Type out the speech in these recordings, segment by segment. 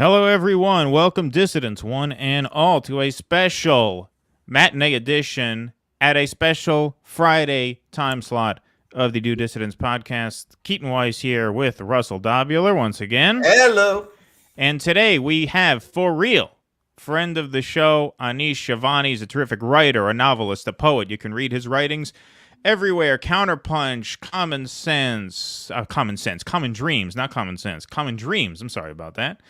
Hello, everyone. Welcome, dissidents, one and all, to a special matinee edition at a special Friday time slot of the Do Dissidents podcast. Keaton Weiss here with Russell Dobular once again. Hello. And today we have, for real, friend of the show, Anish Shavani. He's a terrific writer, a novelist, a poet. You can read his writings everywhere. Counterpunch, Common Dreams, not Common Sense, Common Dreams. I'm sorry about that.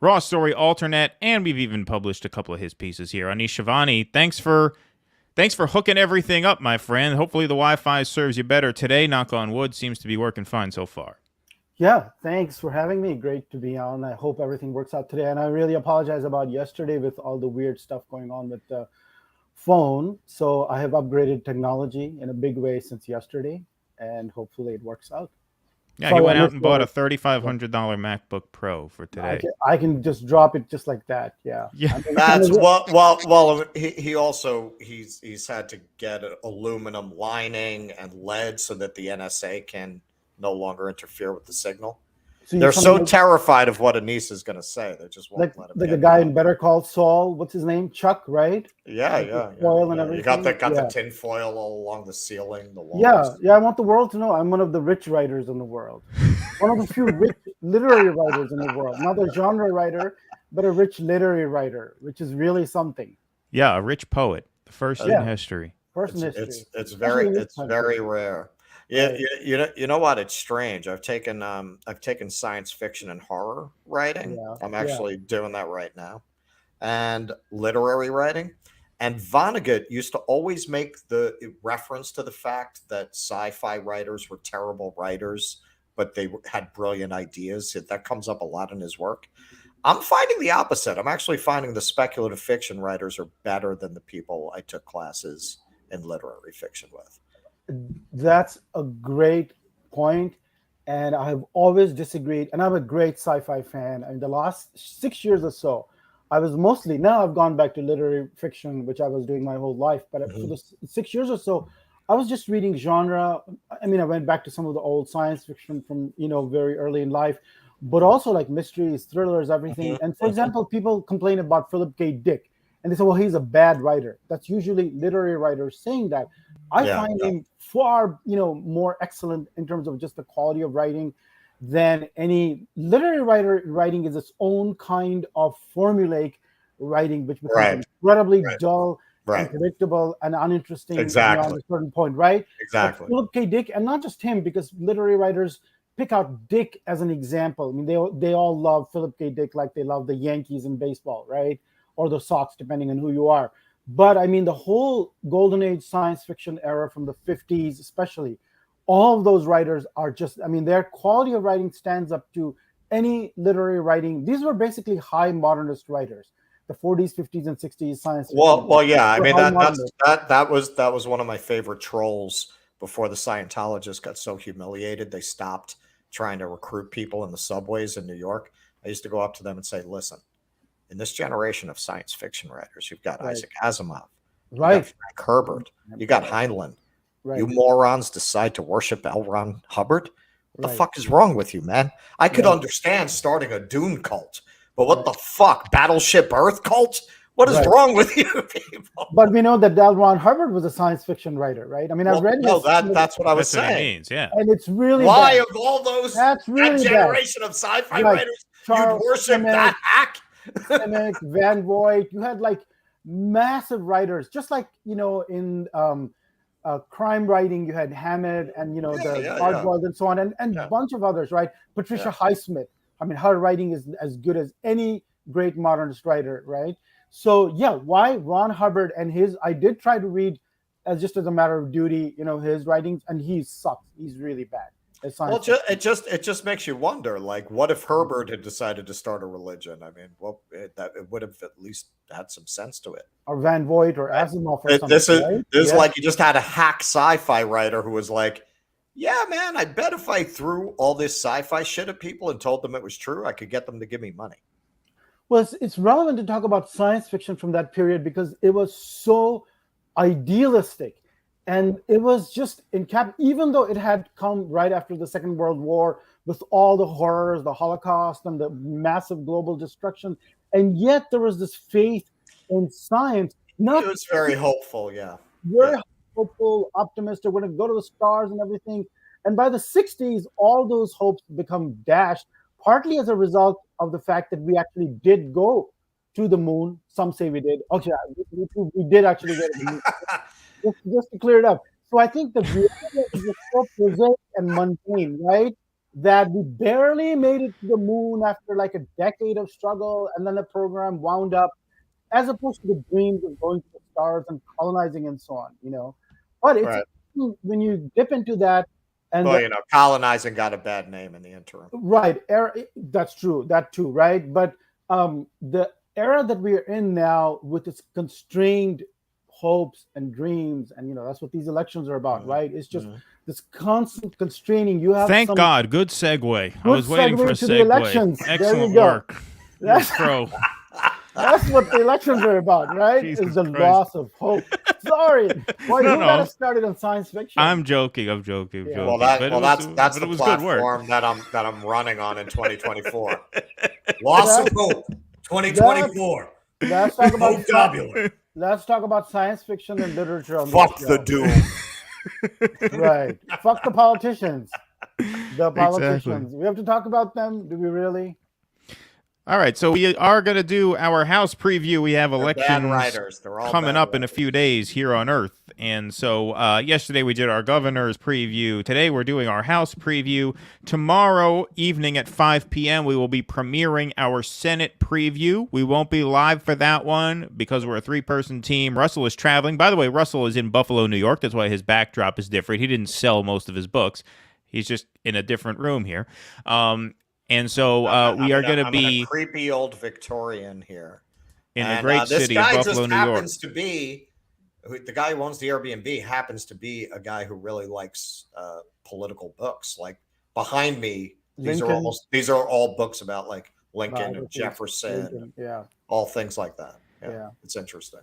Raw Story, Alternate, and we've even published a couple of his pieces here. Anish Shavani, thanks for hooking everything up, my friend. Hopefully the Wi-Fi serves you better today. Knock on wood, seems to be working fine so far. Yeah, thanks for having me. Great to be on. I hope everything works out today. And I really apologize about yesterday with all the weird stuff going on with the phone. So I have upgraded technology in a big way since yesterday, and hopefully it works out. Yeah, he went out and bought a $3,500 MacBook Pro for today. I can just drop it just like that. Yeah. That's well. He's had to get an aluminum lining and lead so that the NSA can no longer interfere with the signal. So they're so terrified of what Anish is going to say, they just won't let him. Like the guy in Better Call Saul, what's his name? Chuck, right? Yeah. Foil and everything. You got the tin foil all along the ceiling, the walls. Yeah. I want the world to know I'm one of the rich writers in the world. One of the few rich literary writers in the world. Not a genre writer, but a rich literary writer, which is really something. Yeah, a rich poet, the first in history. It's very rare. Yeah, you know what? It's strange. I've taken science fiction and horror writing. Yeah, I'm actually doing that right now, and literary writing. And Vonnegut used to always make the reference to the fact that sci-fi writers were terrible writers, but they had brilliant ideas. That comes up a lot in his work. I'm finding the opposite. I'm actually finding the speculative fiction writers are better than the people I took classes in literary fiction with. That's a great point, and I have always disagreed. And I'm a great sci-fi fan. In the last 6 years or so, I was now I've gone back to literary fiction, which I was doing my whole life. But for the 6 years or so, I was just reading genre. I mean, I went back to some of the old science fiction from very early in life, but also like mysteries, thrillers, everything. And for example, people complain about Philip K. Dick, and they say, well, he's a bad writer. That's usually literary writers saying that. I find him far, more excellent in terms of just the quality of writing than any literary writer. Writing is its own kind of formulaic writing, which becomes incredibly dull and predictable and uninteresting. Exactly. At a certain point, right? Exactly. But Philip K. Dick, and not just him, because literary writers pick out Dick as an example. I mean, they all love Philip K. Dick like they love the Yankees in baseball, right? Or the Sox, depending on who you are. But I mean, the whole golden age science fiction era from the 50s, especially, all of those writers are their quality of writing stands up to any literary writing. These were basically high modernist writers, the 40s, 50s, and 60s science fiction. Well, yeah. I mean, that was one of my favorite trolls before the Scientologists got so humiliated. They stopped trying to recruit people in the subways in New York. I used to go up to them and say, listen, in this generation of science fiction writers, you've got Isaac Asimov, you got Frank Herbert, you got Heinlein. You morons decide to worship L. Ron Hubbard? What the fuck is wrong with you, man? I could understand starting a Dune cult, but what the fuck? Battleship Earth cult? What is wrong with you people? But we know that L. Ron Hubbard was a science fiction writer, right? I mean, I've read that's what I was saying. What it means, yeah. And it's really why bad. Of all those that generation of sci-fi writers, you'd worship that hack? Simic, Van Voigt, you had like massive writers, just like in crime writing, you had Hammett and Hardboiled and so on, and a bunch of others, right? Patricia Highsmith. I mean, her writing is as good as any great modernist writer, right? So why Ron Hubbard and his? I did try to read as a matter of duty, his writings, and he sucks. He's really bad. Well, it just makes you wonder, like, what if Herbert had decided to start a religion? I mean, well, it would have at least had some sense to it. Or Van Voigt or Asimov or something. This is like you just had a hack sci-fi writer who was like, yeah, man, I bet if I threw all this sci-fi shit at people and told them it was true, I could get them to give me money. Well, it's relevant to talk about science fiction from that period because it was so idealistic. And it was just even though it had come right after the Second World War with all the horrors, the Holocaust and the massive global destruction, and yet there was this faith in science. It was very hopeful, very hopeful, optimistic. We're going to go to the stars and everything. And by the 60s, all those hopes become dashed, partly as a result of the fact that we actually did go to the moon. Some say we did. Okay, we did actually go to the moon. just to clear it up. So I think the reality is so prosaic and mundane, right? That we barely made it to the moon after like a decade of struggle, and then the program wound up, as opposed to the dreams of going to the stars and colonizing and so on, But it's when you dip into that, and colonizing got a bad name in the interim. Right. That's true. That too, right? But the era that we are in now, with its constrained hopes and dreams, and that's what these elections are about, right? It's just this constant constraining. You have Thank God. Good segue. I was waiting for a segue. The elections. Excellent work. That's That's what the elections are about, right? Jesus is the Christ. Loss of hope. Sorry. Why you got us started on science fiction? I'm joking. Well, that's the platform that I'm running on in 2024. Loss of hope. 2024. Let's talk about Let's talk about science fiction and literature. Fuck the doom. Right. Fuck the politicians. The politicians. Exactly. We have to talk about them. Do we really? All right, so we are going to do our House preview. We have elections coming up in a few days here on Earth. And so yesterday we did our governor's preview. Today we're doing our House preview. Tomorrow evening at 5 p.m. we will be premiering our Senate preview. We won't be live for that one because we're a 3-person team. Russell is traveling. By the way, Russell is in Buffalo, New York. That's why his backdrop is different. He didn't sell most of his books. He's just in a different room here. And so we are going to be a creepy old Victorian here in the great city of Buffalo, New York. Happens to be the guy who owns the Airbnb. Happens to be a guy who really likes political books. Like behind me, these are all books about like Lincoln and Jefferson, all things like that. Yeah, it's interesting.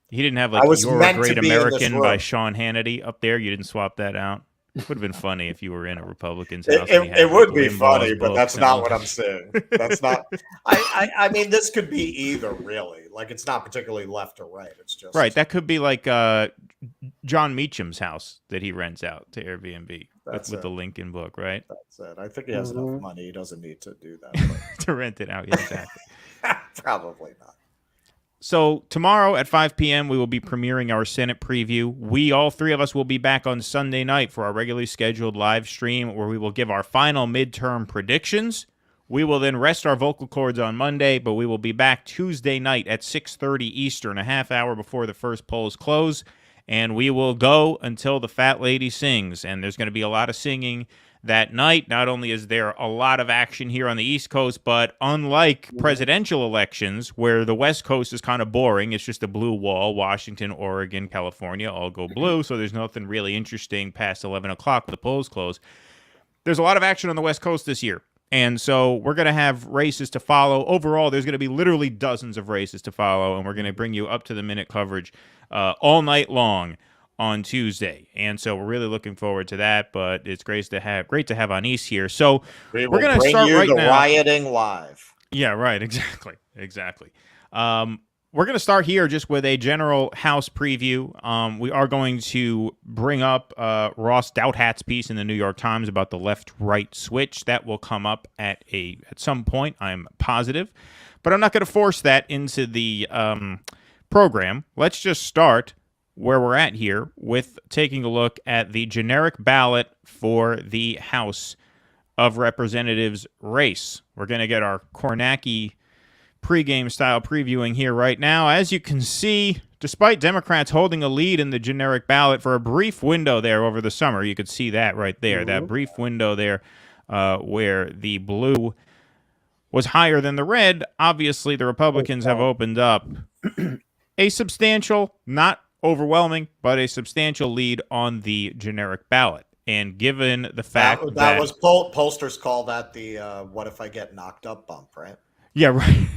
He didn't have like "You're a Great American" by Sean Hannity up there. You didn't swap that out. It would have been funny if you were in a Republican's house. It would be funny, but that's not what I'm saying. That's not. I mean, this could be either, really. Like, it's not particularly left or right. It's just right. That could be like John Meacham's house that he rents out to Airbnb with the Lincoln book, right? That's it. I think he has enough money. He doesn't need to do that to rent it out. Yeah, exactly. Probably not. So tomorrow at 5 p.m. we will be premiering our Senate preview. All 3 of us will be back on Sunday night for our regularly scheduled live stream where we will give our final midterm predictions. We will then rest our vocal cords on Monday, but we will be back Tuesday night at 6:30 Eastern, a half hour before the first polls close, and we will go until the fat lady sings. And there's going to be a lot of singing that night. Not only is there a lot of action here on the East Coast, but unlike presidential elections where the West Coast is kind of boring, it's just a blue wall, Washington, Oregon, California all go blue, so there's nothing really interesting past 11 o'clock when the polls close. There's a lot of action on the West Coast this year, and so we're going to have races to follow. Overall, there's going to be literally dozens of races to follow, and we're going to bring you up-to-the-minute coverage all night long on Tuesday, and so we're really looking forward to that. But it's great to have Anis here. So we're going to start right now. Rioting live. Yeah, right. Exactly. We're going to start here just with a general House preview. We are going to bring up Ross Douthat's piece in the New York Times about the left-right switch. That will come up at some point, I'm positive, but I'm not going to force that into the program. Let's just start where we're at here with taking a look at the generic ballot for the House of Representatives race. We're going to get our Kornacki pregame style previewing here right now. As you can see, despite Democrats holding a lead in the generic ballot for a brief window there over the summer, you could see that right there, that brief window there where the blue was higher than the red. Obviously, the Republicans have opened up a substantial, not overwhelming, but a substantial lead on the generic ballot. And given the fact that was pollsters call that the "what if I get knocked up" bump, right? Yeah,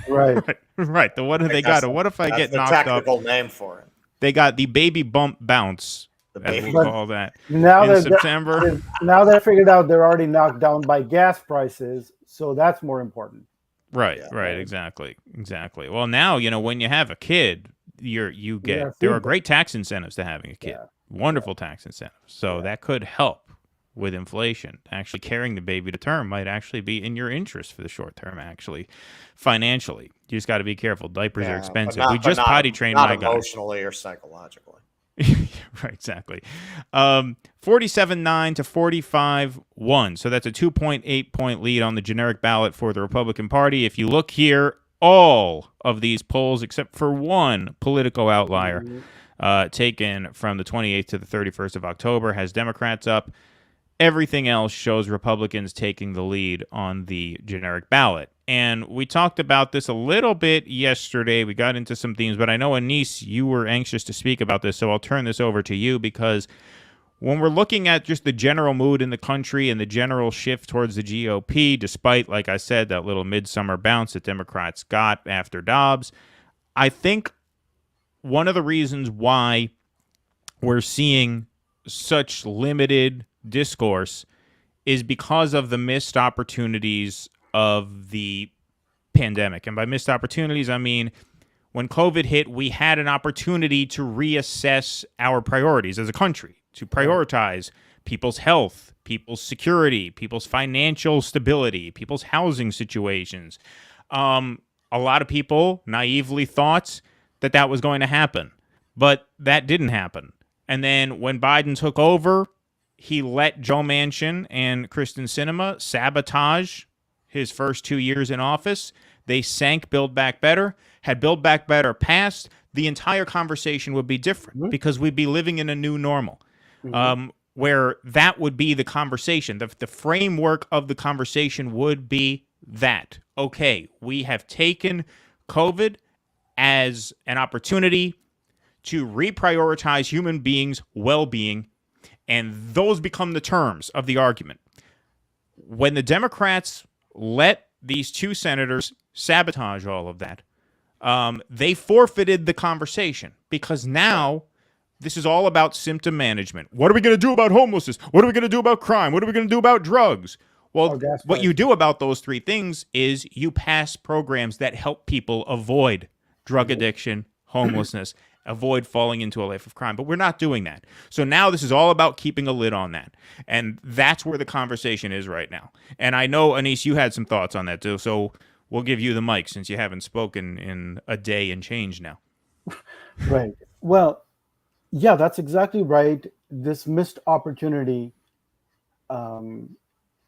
right. The what if they got a what if I get knocked up? Technical name for it. They got the baby bump bounce as we'll call that, now in September. Now they're figured out they're already knocked down by gas prices, so that's more important. Right, exactly. Well, now, when you have a kid, there are great tax incentives to having a kid. Wonderful tax incentives. So that could help with inflation. Actually carrying the baby to term might actually be in your interest for the short term, actually, financially. You just got to be careful. Diapers are expensive. We just potty trained my guy. Not emotionally or psychologically. Right, exactly. 47-9 to 45-1. So that's a 2.8 point lead on the generic ballot for the Republican Party. If you look here, all of these polls, except for one political outlier, taken from the 28th to the 31st of October, has Democrats up. Everything else shows Republicans taking the lead on the generic ballot. And we talked about this a little bit yesterday. We got into some themes, but I know, Anise, you were anxious to speak about this, so I'll turn this over to you, because when we're looking at just the general mood in the country and the general shift towards the GOP, despite, like I said, that little midsummer bounce that Democrats got after Dobbs, I think one of the reasons why we're seeing such limited discourse is because of the missed opportunities of the pandemic. And by missed opportunities, I mean, when COVID hit, we had an opportunity to reassess our priorities as a country, to prioritize people's health, people's security, people's financial stability, people's housing situations. A lot of people naively thought that was going to happen, but that didn't happen. And then when Biden took over, he let Joe Manchin and Kyrsten Sinema sabotage his first 2 years in office. They sank Build Back Better. Had Build Back Better passed, the entire conversation would be different because we'd be living in a new normal, where that would be the conversation. The framework of the conversation would be that, okay, we have taken COVID as an opportunity to reprioritize human beings' well-being, and those become the terms of the argument. When the Democrats let these two senators sabotage all of that, they forfeited the conversation, because now this is all about symptom management. What are we going to do about homelessness? What are we going to do about crime? What are we going to do about drugs? Well, what you do about those three things is you pass programs that help people avoid drug addiction, homelessness, avoid falling into a life of crime. But we're not doing that. So now this is all about keeping a lid on that. And that's where the conversation is right now. And I know, Anise, you had some thoughts on that too. So we'll give you the mic, since you haven't spoken in a day and change now. Right. Well, yeah, that's exactly right. This missed opportunity,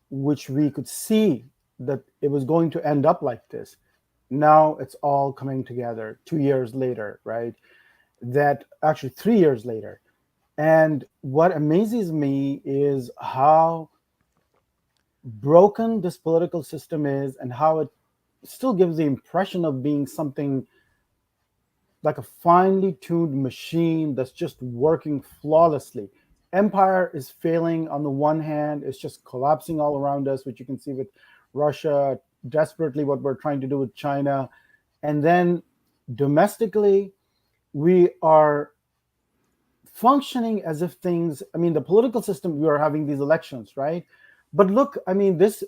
which we could see that it was going to end up like this. Now it's all coming together 2 years later, right? That actually 3 years later. And what amazes me is how broken this political system is, and how it still gives the impression of being something like a finely tuned machine that's just working flawlessly. Empire is failing on the one hand, it's just collapsing all around us, which you can see with Russia, desperately what we're trying to do with China. And then domestically, we are functioning as if things, the political system, we are having these elections, right? But look,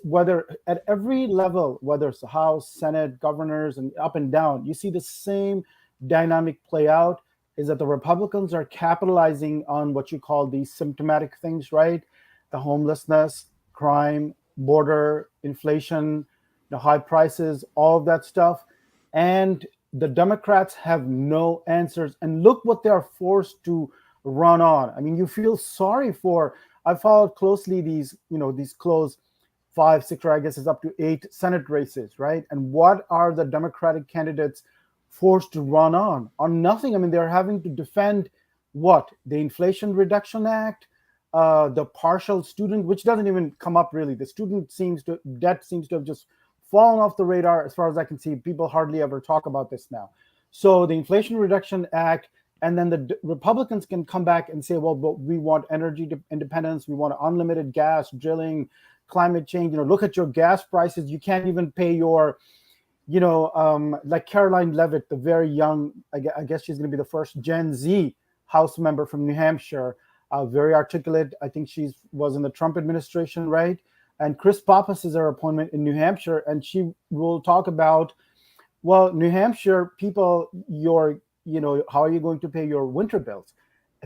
whether at every level, whether it's the House, Senate, governors, and up and down, you see the same dynamic play out, is that the Republicans are capitalizing on what you call these symptomatic things, right? The homelessness, crime, border, inflation, the high prices, all of that stuff. And the Democrats have no answers. And look what they are forced to run on. You feel sorry for, I followed closely these close 5, 6, or I guess it's up to 8 Senate races, right? And what are the Democratic candidates forced to run on? On nothing. They're having to defend what? The Inflation Reduction Act, the partial student, which doesn't even come up really. The student debt seems to have just fallen off the radar as far as I can see. People hardly ever talk about this now. So the Inflation Reduction Act, and then the Republicans can come back and say, well, but we want energy independence. We want unlimited gas, drilling, climate change. Look at your gas prices. You can't even pay your, like Caroline Levitt, the very young, I guess she's going to be the first Gen Z House member from New Hampshire. very articulate. I think she was in the Trump administration, right? And Chris Pappas is her appointment in New Hampshire, and she will talk about, well, New Hampshire people, how are you going to pay your winter bills?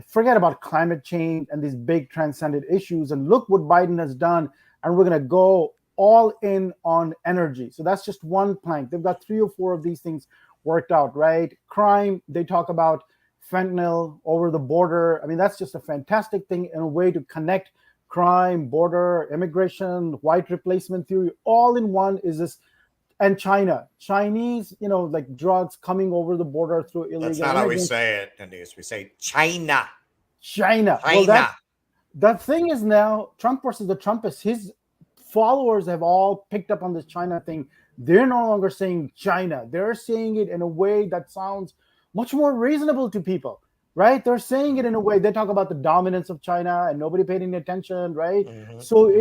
Forget about climate change and these big transcendent issues, and look what Biden has done, and we're going to go all in on energy. So that's just one plank. They've got 3 or 4 of these things worked out, right? Crime, they talk about fentanyl over the border. I mean, that's just a fantastic thing in a way to connect crime, border, immigration, white replacement theory, all in one is this. And Chinese, like drugs coming over the border through illegal. That's not how we say it, Denise. We say China. Well, the thing is now, Trump versus the Trumpists, his followers have all picked up on this China thing. They're no longer saying China. They're saying it in a way that sounds much more reasonable to people, right? They're saying it in a way, they talk about the dominance of China and nobody paid any attention, right? Mm-hmm. So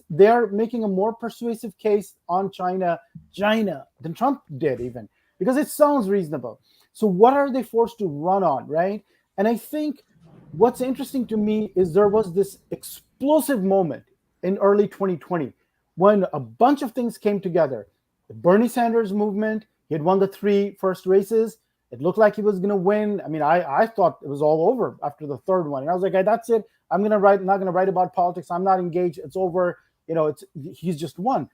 they're making a more persuasive case on China than Trump did even, because it sounds reasonable. So what are they forced to run on, right? And I think what's interesting to me is there was this explosive moment in early 2020 when a bunch of things came together. The Bernie Sanders movement, he had won the 3 first races. It looked like he was going to win. I mean, I thought it was all over after the 3rd one. And I was like, hey, that's it. I'm not going to write about politics. I'm not engaged. It's over. He's just won.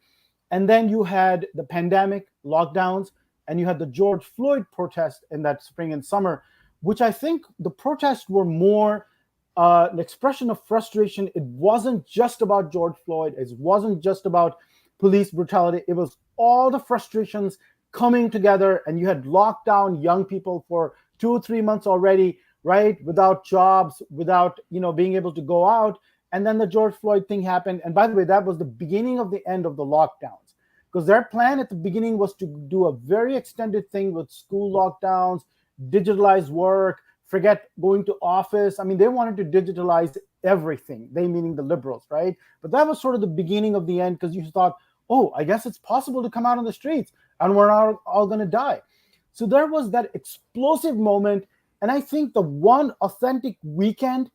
And then you had the pandemic, lockdowns, and you had the George Floyd protest in that spring and summer, which I think the protests were more an expression of frustration. It wasn't just about George Floyd. It wasn't just about police brutality. It was all the frustrations coming together, and you had locked down young people for 2 or 3 months already, right? Without jobs, without, being able to go out. And then the George Floyd thing happened. And by the way, that was the beginning of the end of the lockdowns, because their plan at the beginning was to do a very extended thing with school lockdowns, digitalized work, forget going to office. I mean, they wanted to digitalize everything, they meaning the liberals, right? But that was sort of the beginning of the end, because you thought, oh, I guess it's possible to come out on the streets and we're all going to die. So there was that explosive moment. And I think the one authentic weekend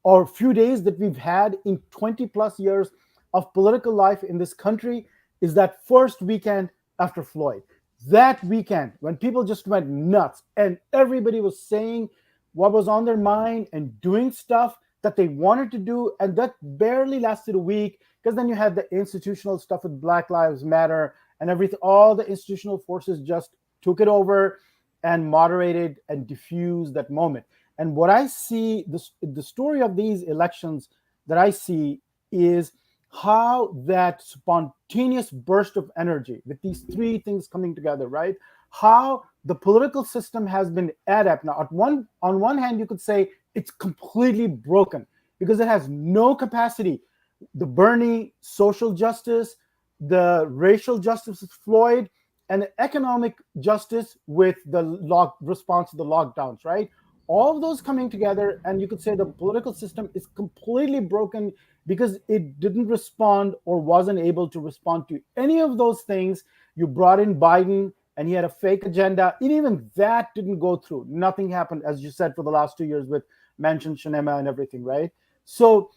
or few days that we've had in 20 plus years of political life in this country is that first weekend after Floyd. That weekend when people just went nuts and everybody was saying what was on their mind and doing stuff that they wanted to do. And that barely lasted a week, because then you had the institutional stuff with Black Lives Matter and everything. All the institutional forces just took it over and moderated and diffused that moment. And what I see, the story of these elections that I see is how that spontaneous burst of energy with these 3 things coming together, right? How the political system has been adept. Now, on one hand, you could say it's completely broken because it has no capacity. The Bernie social justice, the racial justice with Floyd, and the economic justice with the response to the lockdowns, right? All of those coming together, and you could say the political system is completely broken because it didn't respond or wasn't able to respond to any of those things. You brought in Biden, and he had a fake agenda. And even that didn't go through. Nothing happened, as you said, for the last 2 years with Manchin, Shinema, and everything, right? So,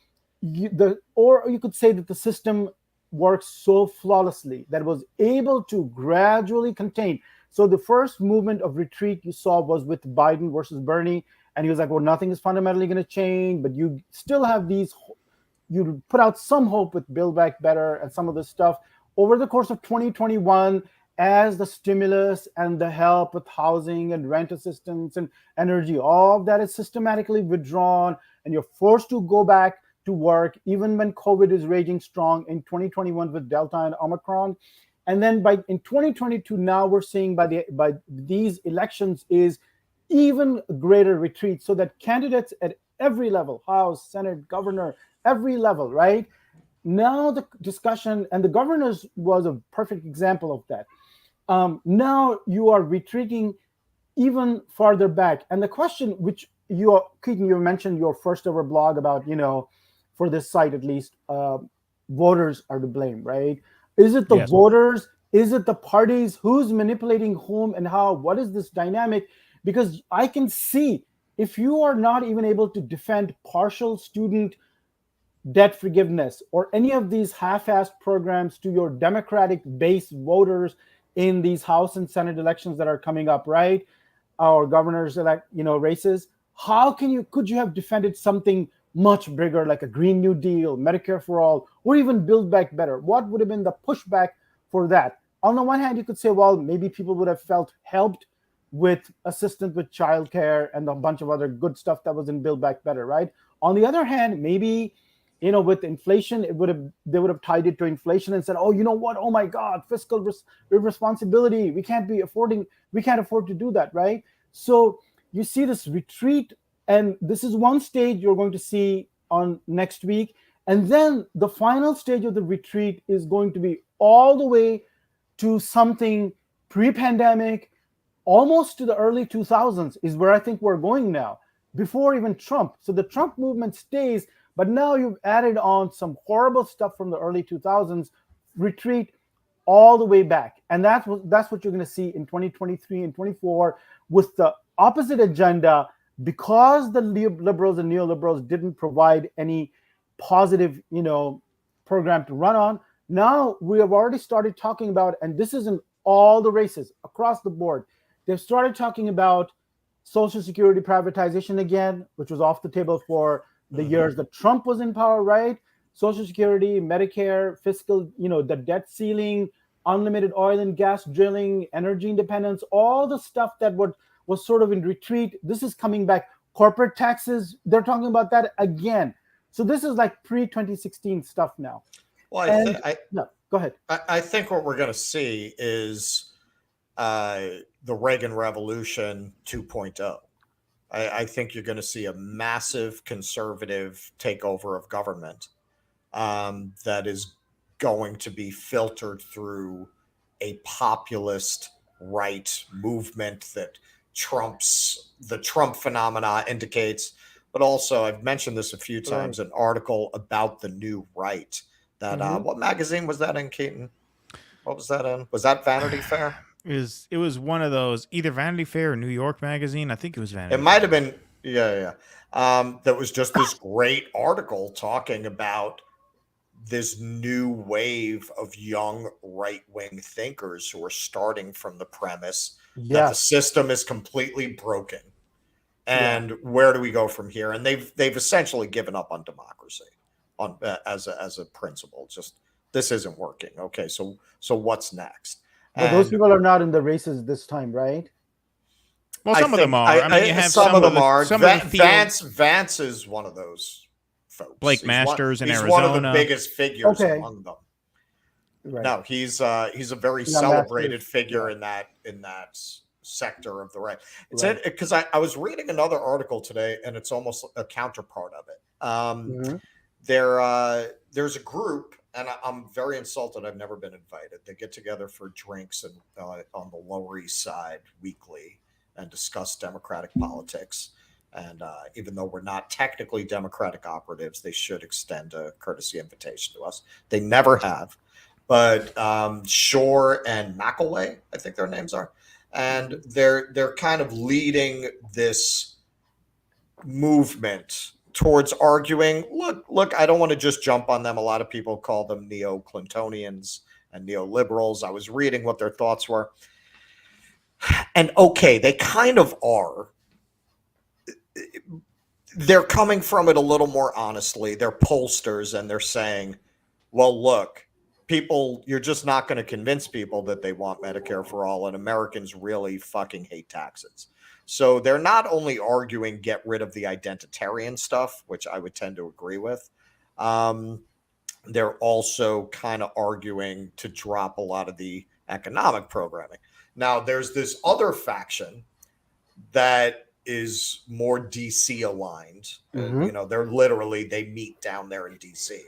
or you could say that the system works so flawlessly that it was able to gradually contain. So the first movement of retreat you saw was with Biden versus Bernie, and he was like, well, nothing is fundamentally going to change, but you still have you put out some hope with Build Back Better and some of this stuff. Over the course of 2021, as the stimulus and the help with housing and rent assistance and energy, all of that is systematically withdrawn, and you're forced to go back to work, even when COVID is raging strong in 2021 with Delta and Omicron. And then in 2022, now we're seeing by these elections is even greater retreat, so that candidates at every level, House, Senate, governor, every level, right? Now the discussion, and the governors was a perfect example of that. Now you are retreating even farther back. And the question, which Keaton, you mentioned your first ever blog about, for this site at least, voters are to blame, right? Is it the voters? Is it the parties? Who's manipulating whom and how? What is this dynamic? Because I can see if you are not even able to defend partial student debt forgiveness or any of these half-assed programs to your Democratic base voters in these House and Senate elections that are coming up, right? Or governors races, could you have defended something much bigger like a Green New Deal, Medicare for all, or even Build Back Better? What would have been the pushback for that? On the one hand, you could say, well, maybe people would have felt helped with assistance with childcare and a bunch of other good stuff that was in Build Back Better, right? On the other hand, maybe with inflation, they would have tied it to inflation and said, oh, you know what? Oh my God, fiscal responsibility. We can't afford to do that, right? So you see this retreat, and this is one stage you're going to see on next week. And then the final stage of the retreat is going to be all the way to something pre-pandemic, almost to the early 2000s is where I think we're going now, before even Trump. So the Trump movement stays, but now you've added on some horrible stuff from the early 2000s, retreat all the way back. And that's what you're going to see in 2023 and 24 with the opposite agenda, because the liberals and neoliberals didn't provide any positive, program to run on. Now we have already started talking about, and this is in all the races across the board, they've started talking about Social Security privatization again, which was off the table for the years that Trump was in power, right? Social Security, Medicare, fiscal, the debt ceiling, unlimited oil and gas drilling, energy independence, all the stuff that was sort of in retreat. This is coming back. Corporate taxes, they're talking about that again. So this is like pre-2016 stuff now. Well, go ahead. I think what we're going to see is the Reagan Revolution 2.0. I think you're going to see a massive conservative takeover of government that is going to be filtered through a populist right movement that the Trump phenomena indicates. But also, I've mentioned this a few times, an article about the new right. That what magazine was that in, Keaton? What was that in? Was that Vanity Fair? It was one of those, either Vanity Fair or New York Magazine. I think it was Vanity. It might have been, yeah. That was just this great article talking about this new wave of young right-wing thinkers who are starting from the premise that the system is completely broken, and where do we go from here? And they've essentially given up on democracy, as a principle. Just, this isn't working. Okay, so what's next? But those people are not in the races this time, right? Well, some of them are. I mean, you have some of them are. Vance is one of those folks. Blake Masters in Arizona. He's one of the biggest figures among them. Right. No, he's a very celebrated figure in that sector of the right. It's because I was reading another article today, and it's almost a counterpart of it. There's a group, and I'm very insulted I've never been invited. They get together for drinks and on the Lower East Side weekly and discuss democratic politics. And even though we're not technically Democratic operatives, they should extend a courtesy invitation to us. They never have. But Shore and McElway, I think their names are, and they're kind of leading this movement towards arguing, look, I don't want to just jump on them. A lot of people call them neo-Clintonians and neoliberals. I was reading what their thoughts were. And okay, they kind of are. They're coming from it a little more honestly. They're pollsters, and they're saying, well, look, people, you're just not going to convince people that they want Medicare for all, and Americans really fucking hate taxes. So they're not only arguing get rid of the identitarian stuff, which I would tend to agree with. They're also kind of arguing to drop a lot of the economic programming. Now, there's this other faction that is more DC aligned. They meet down there in DC.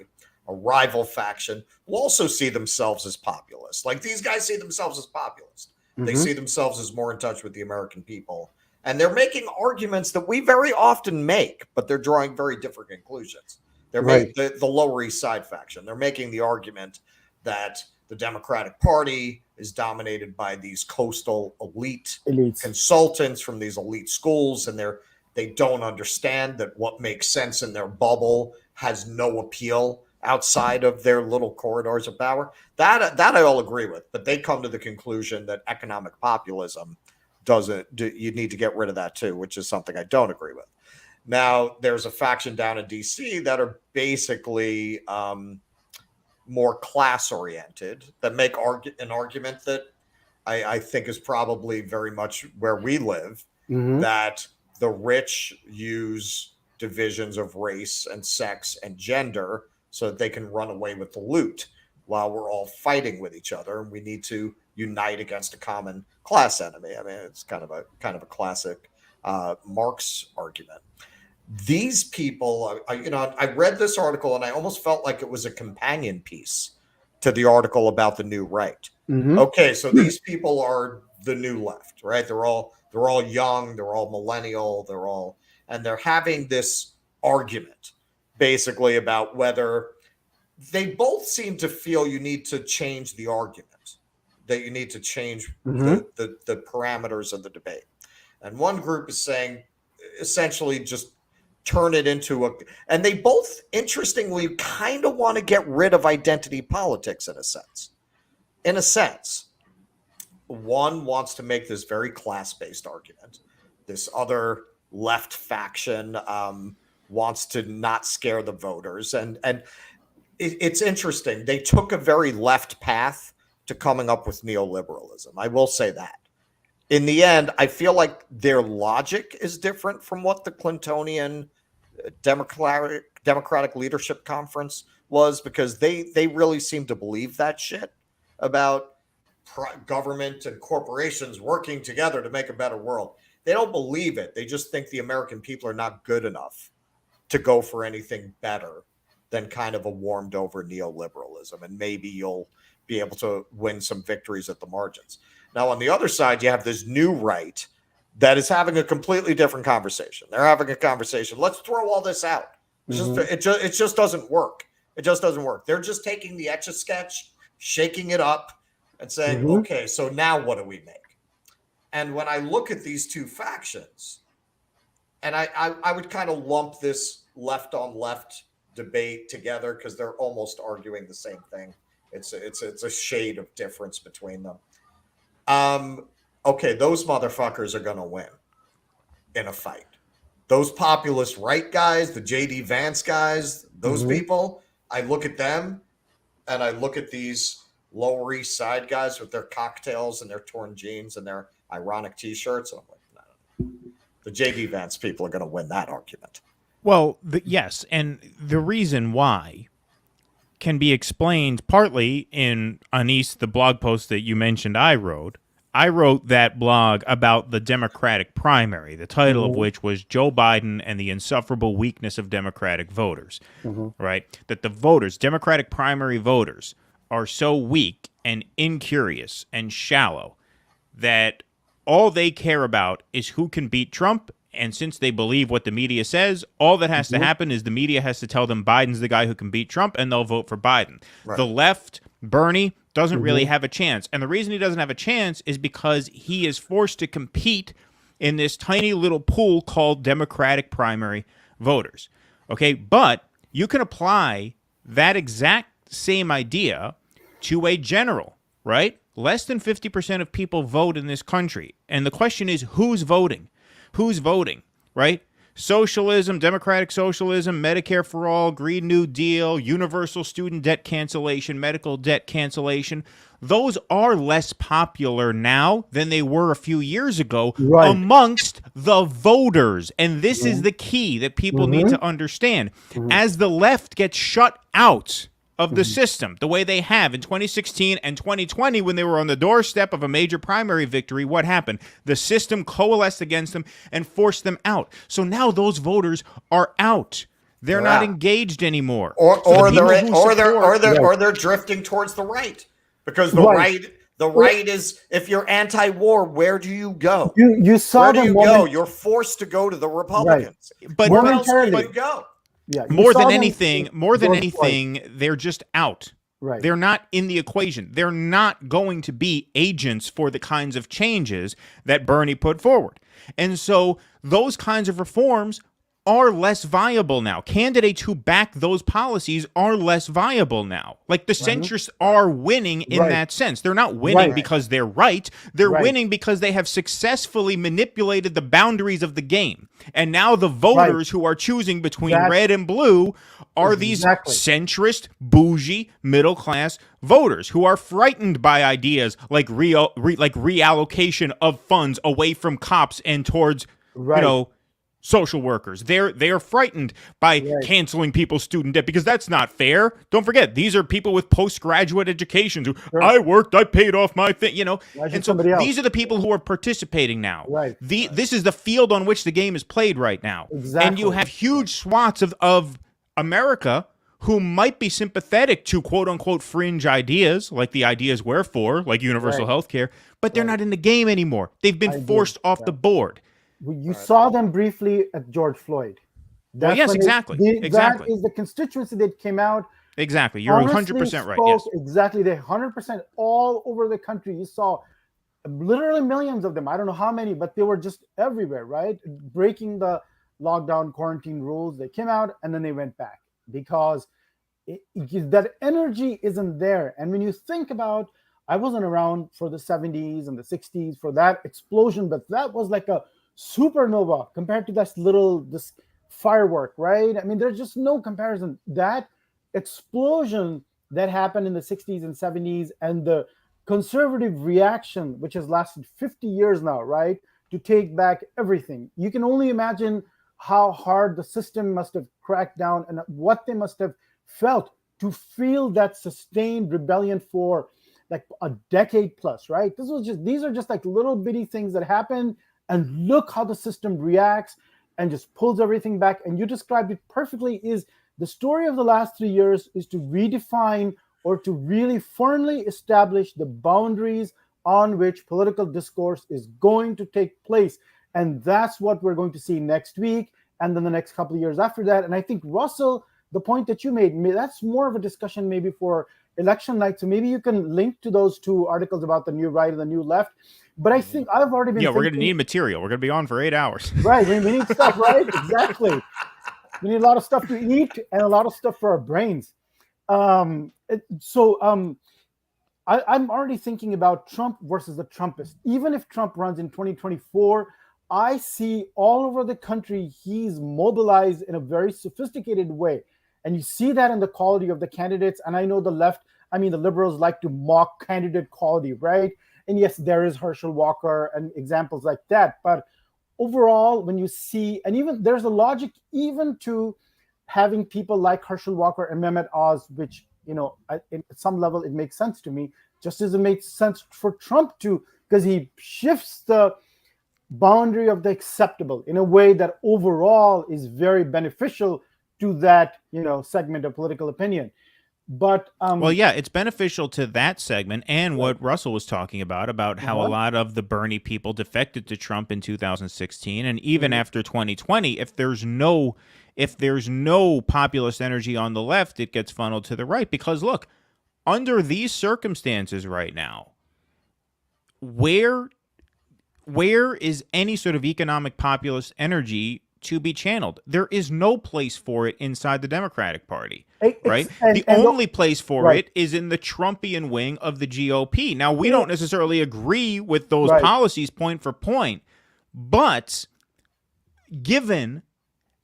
A rival faction will also see themselves as populist. Like, these guys see themselves as populist. They see themselves as more in touch with the American people. And they're making arguments that we very often make, but they're drawing very different conclusions. They're making the Lower East Side faction. They're making the argument that the Democratic Party is dominated by these coastal elites, consultants from these elite schools, and they're They don't understand that what makes sense in their bubble has no appeal outside of their little corridors of power. That I all agree with, but they come to the conclusion that economic populism you need to get rid of that too, which is something I don't agree with. Now, there's a faction down in DC that are basically more class oriented, that make an argument that I think is probably very much where we live, that the rich use divisions of race and sex and gender so that they can run away with the loot while we're all fighting with each other. And we need to unite against a common class enemy. I mean, it's kind of a classic Marx argument. These people, I read this article and I almost felt like it was a companion piece to the article about the new right. Okay, so these people are the new left, right? They're all young, they're all millennial, and they're having this argument basically about whether they both seem to feel you need to change the argument, that you need to change the parameters of the debate. And one group is saying essentially just turn it into and they both interestingly kind of want to get rid of identity politics in a sense. One wants to make this very class-based argument. This other left faction wants to not scare the voters. And it's interesting. They took a very left path to coming up with neoliberalism. I will say that. In the end, I feel like their logic is different from what the Clintonian Democratic Leadership Conference was, because they really seem to believe that shit about government and corporations working together to make a better world. They don't believe it. They just think the American people are not good enough to go for anything better than kind of a warmed over neoliberalism. And maybe you'll be able to win some victories at the margins. Now, on the other side, you have this new right that is having a completely different conversation. They're having a conversation. Let's throw all this out. It just doesn't work. It just doesn't work. They're just taking the Etch-a-Sketch, shaking it up, and saying, okay, so now what do we make? And when I look at these two factions, and I would kind of lump this left on left debate together because they're almost arguing the same thing. It's a shade of difference between them. Okay, those motherfuckers are going to win in a fight. Those populist right guys, the J.D. Vance guys, those people, I look at them and I look at these Lower East Side guys with their cocktails and their torn jeans and their ironic T-shirts. And I'm like, no. The J.D. Vance people are going to win that argument. Well, yes, and the reason why can be explained partly in Anis, the blog post that you mentioned I wrote. I wrote that blog about the Democratic primary, the title of which was Joe Biden and the Insufferable Weakness of Democratic Voters, right? That the voters, Democratic primary voters, are so weak and incurious and shallow that all they care about is who can beat Trump. And since they believe what the media says, all that has to happen is the media has to tell them Biden's the guy who can beat Trump, and they'll vote for Biden. Right. The left, Bernie, doesn't really have a chance. And the reason he doesn't have a chance is because he is forced to compete in this tiny little pool called Democratic primary voters. Okay, but you can apply that exact same idea to a general, right? Less than 50% of people vote in this country. And the question is, who's voting? Who's voting, right? Socialism, democratic socialism, Medicare for all, Green New Deal, universal student debt cancellation, medical debt cancellation. Those are less popular now than they were a few years ago amongst the voters. And this is the key that people need to understand. As the left gets shut out of the system, the way they have in 2016 and 2020 when they were on the doorstep of a major primary victory, what happened? The system coalesced against them and forced them out. So now those voters are out. They're not engaged anymore. Or they're drifting towards the right. Because the right is, if you're anti-war, where do you go? You saw them go. You're forced to go to the Republicans. But where else do you go? Yeah, more than anything, they're just out. Right. They're not in the equation. They're not going to be agents for the kinds of changes that Bernie put forward. And so those kinds of reforms are less viable now. Candidates who back those policies are less viable now. Like the centrists are winning in that sense. They're not winning because they're right. They're winning because they have successfully manipulated the boundaries of the game. And now the voters who are choosing between red and blue are these centrist, bougie, middle-class voters who are frightened by ideas like reallocation of funds away from cops and towards, social workers. They are frightened by canceling people's student debt because that's not fair. Don't forget, these are people with postgraduate educations who I worked, I paid off my thing, And so these are the people who are participating now. Right. This is the field on which the game is played right now. Exactly. And you have huge swaths of America who might be sympathetic to quote unquote fringe ideas, like the ideas we're for, like universal health care, but they're not in the game anymore. They've been forced off the board. You saw them briefly at George Floyd. Exactly. That is the constituency that came out. Exactly. You're 100% right. Yes. Exactly. They 100% all over the country. You saw literally millions of them. I don't know how many, but they were just everywhere, right? Breaking the lockdown quarantine rules. They came out and then they went back because that energy isn't there. And when you think about, I wasn't around for the 70s and the 60s for that explosion, but that was like a supernova compared to this firework, right? I mean, there's just no comparison. That explosion that happened in the 60s and 70s and the conservative reaction, which has lasted 50 years now, right? To take back everything. You can only imagine how hard the system must have cracked down and what they must have felt to feel that sustained rebellion for like a decade plus, right? These are just like little bitty things that happen. And look how the system reacts and just pulls everything back. And you described it perfectly. Is the story of the last 3 years is to redefine or to really firmly establish the boundaries on which political discourse is going to take place. And that's what we're going to see next week and then the next couple of years after that. And I think, Russell, the point that you made, that's more of a discussion maybe for election night. So maybe you can link to those two articles about the new right and the new left. But I think I've already been we're going to need material. We're going to be on for 8 hours. Right. We need stuff, right? Exactly. We need a lot of stuff to eat and a lot of stuff for our brains. I'm already thinking about Trump versus the Trumpists. Even if Trump runs in 2024, I see all over the country he's mobilized in a very sophisticated way. And you see that in the quality of the candidates. And I know the liberals like to mock candidate quality, right? And yes, there is Herschel Walker and examples like that. But overall, when you see, and even there's a logic even to having people like Herschel Walker and Mehmet Oz, which, at some level, it makes sense to me, just as it makes sense for Trump to, because he shifts the boundary of the acceptable in a way that overall is very beneficial to that, segment of political opinion. But it's beneficial to that segment and what Russell was talking about how a lot of the Bernie people defected to Trump in 2016, and even after 2020, if there's no populist energy on the left, it gets funneled to the right. Because look, under these circumstances right now, where is any sort of economic populist energy to be channeled? There is no place for it inside the Democratic Party, right? The only place for it is in the Trumpian wing of the GOP. Now, we don't necessarily agree with those policies point for point, but given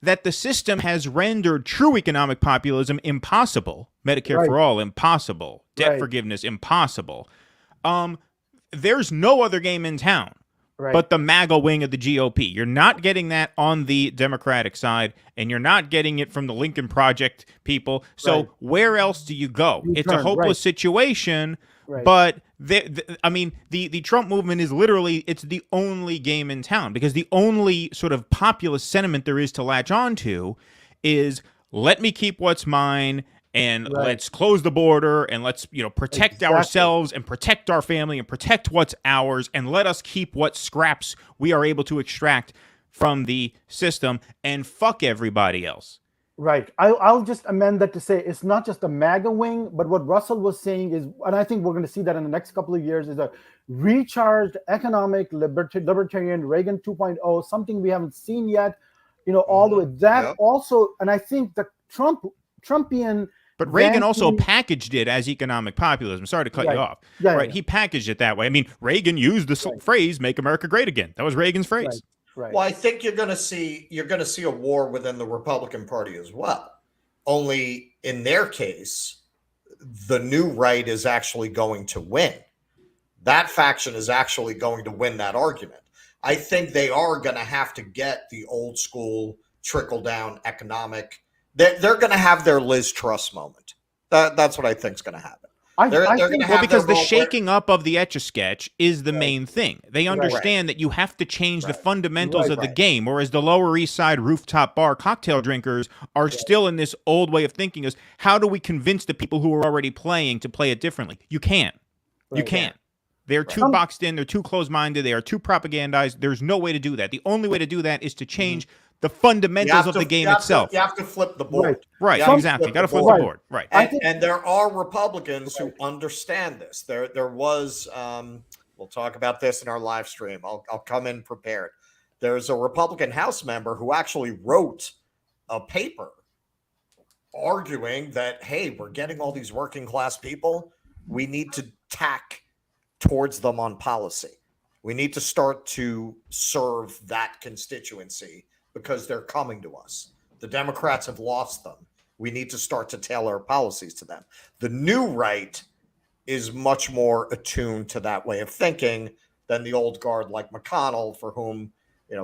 that the system has rendered true economic populism impossible, Medicare for all impossible, debt forgiveness impossible, there's no other game in town. But the MAGA wing of the GOP. You're not getting that on the Democratic side, and you're not getting it from the Lincoln Project people. So where else do you go? It's a hopeless situation, but the Trump movement is literally, it's the only game in town, because the only sort of populist sentiment there is to latch onto is, let me keep what's mine, and let's close the border, and let's protect ourselves and protect our family and protect what's ours, and let us keep what scraps we are able to extract from the system and fuck everybody else. Right. I'll just amend that to say it's not just a MAGA wing, but what Russell was saying is, and I think we're going to see that in the next couple of years, is a recharged economic libertarian Reagan 2.0, something we haven't seen yet, all the way. That also, and I think the Trumpian. But Reagan also packaged it as economic populism. Sorry to cut you off. Yeah, right. Yeah. He packaged it that way. I mean, Reagan used the phrase "Make America Great Again." That was Reagan's phrase. Right. Well, I think you're going to see a war within the Republican Party as well. Only in their case, the new right is actually going to win. That faction is actually going to win that argument. I think they are going to have to get the old school trickle down economic. They're going to have their Liz Truss moment. That's what I think is going to happen. Because the shaking up of the Etch-a-Sketch is the main thing. They understand that you have to change the fundamentals of the game, whereas the Lower East Side rooftop bar cocktail drinkers are still in this old way of thinking is, how do we convince the people who are already playing to play it differently? You can't. You can't. They're too boxed in. They're too closed-minded. They are too propagandized. There's no way to do that. The only way to do that is to change the fundamentals of the game itself. You have to flip the board. Right, exactly. You got to flip the board. Right. And there are Republicans who understand this. There was, we'll talk about this in our live stream. I'll come in prepared. There's a Republican House member who actually wrote a paper arguing that, hey, we're getting all these working class people. We need to tack towards them on policy. We need to start to serve that constituency because they're coming to us. The Democrats have lost them. We need to start to tailor policies to them. The new right is much more attuned to that way of thinking than the old guard like McConnell, for whom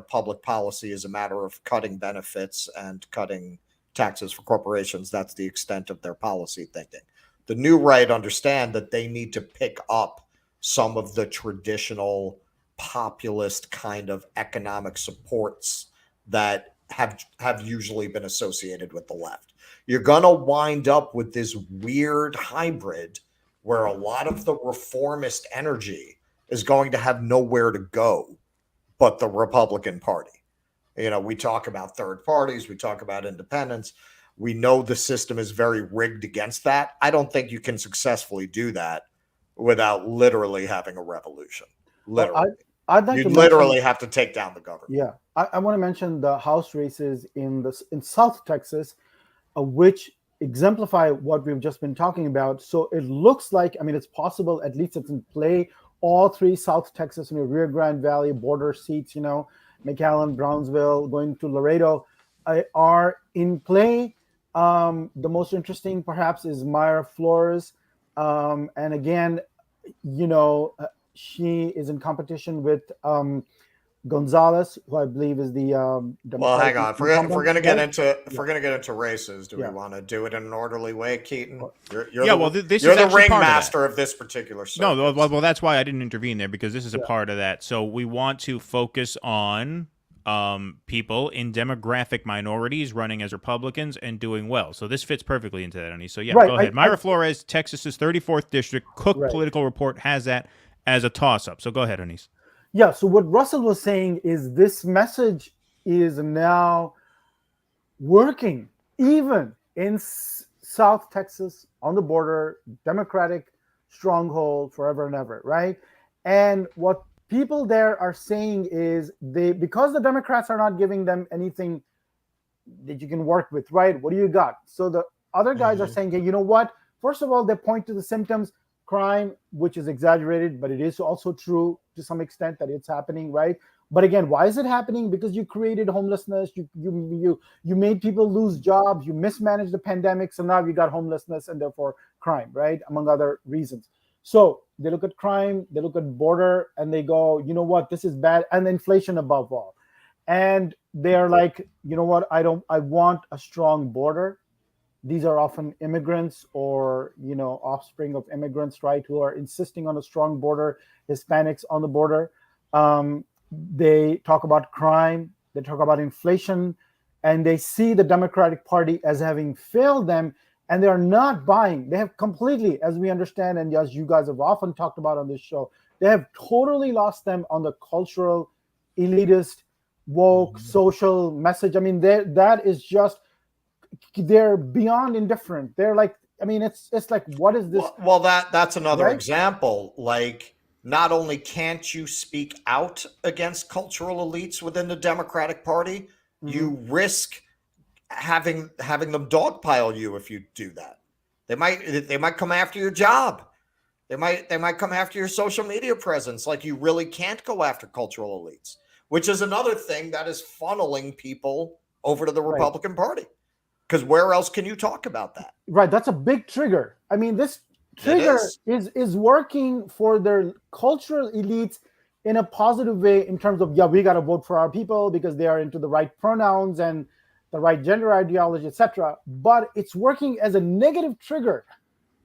public policy is a matter of cutting benefits and cutting taxes for corporations. That's the extent of their policy thinking. The new right understand that they need to pick up some of the traditional populist kind of economic supports that have usually been associated with the left. You're going to wind up with this weird hybrid where a lot of the reformist energy is going to have nowhere to go but the Republican Party. We talk about third parties, we talk about independents. We know the system is very rigged against that. I don't think you can successfully do that without literally having a revolution. Literally. I'd like to literally have to take down the government. Yeah, I want to mention the House races in South Texas, which exemplify what we've just been talking about. So it looks like, it's possible, at least it's in play. All three South Texas, Rio Grande Valley border seats, McAllen, Brownsville, going to Laredo, are in play. The most interesting, perhaps, is Mayra Flores, and again, she is in competition with Gonzalez, who I believe is the. Well, hang on. If we're going to get into races, do we want to do it in an orderly way, Keaton? You're the ringmaster of this particular circuit. No, well, that's why I didn't intervene there, because this is a part of that. So we want to focus on people in demographic minorities running as Republicans and doing well. So this fits perfectly into that, Annie. So go ahead. Mayra Flores, Texas's 34th district. Cook Political Report has that as a toss-up. So go ahead, Anise. Yeah, so what Russell was saying is this message is now working even in South Texas on the border, Democratic stronghold forever and ever, right? And what people there are saying is because the Democrats are not giving them anything that you can work with, right? What do you got? So the other guys are saying, hey, you know what? First of all, they point to the symptoms. Crime, which is exaggerated, but it is also true to some extent that it's happening, right? But again, why is it happening? Because you created homelessness, you made people lose jobs, you mismanaged the pandemic, so now you got homelessness and therefore crime, right? Among other reasons. So they look at crime, they look at border, and they go, you know what, this is bad, and inflation above all. And they're like, you know what, I want a strong border. These are often immigrants or, offspring of immigrants, right, who are insisting on a strong border, Hispanics on the border. They talk about crime, they talk about inflation, and they see the Democratic Party as having failed them, and they're not buying. They have completely, as we understand, and as you guys have often talked about on this show, they have totally lost them on the cultural, elitist, woke, social message. That is just they're beyond indifferent. They're like, I mean, it's like, what is this? Well, that's another right? example. Like, not only can't you speak out against cultural elites within the Democratic Party, you risk having them dogpile you if you do that. They might come after your job. They might come after your social media presence. Like, you really can't go after cultural elites, which is another thing that is funneling people over to the Republican Party. Because where else can you talk about that? Right. That's a big trigger. I mean, this trigger is working for their cultural elites in a positive way in terms of, we got to vote for our people because they are into the right pronouns and the right gender ideology, etc. But it's working as a negative trigger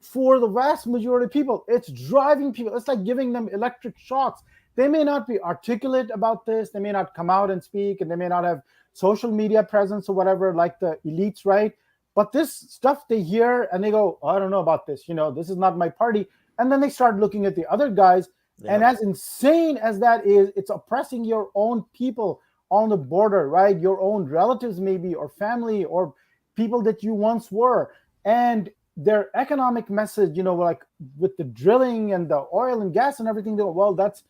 for the vast majority of people. It's driving people. It's like giving them electric shocks. They may not be articulate about this. They may not come out and speak, and they may not have social media presence or whatever, like the elites, right? But this stuff they hear and they go, I don't know about this. This is not my party. And then they start looking at the other guys. Yeah. And as insane as that is, it's oppressing your own people on the border, right? Your own relatives maybe, or family, or people that you once were. And their economic message, like with the drilling and the oil and gas and everything, they go, well, that's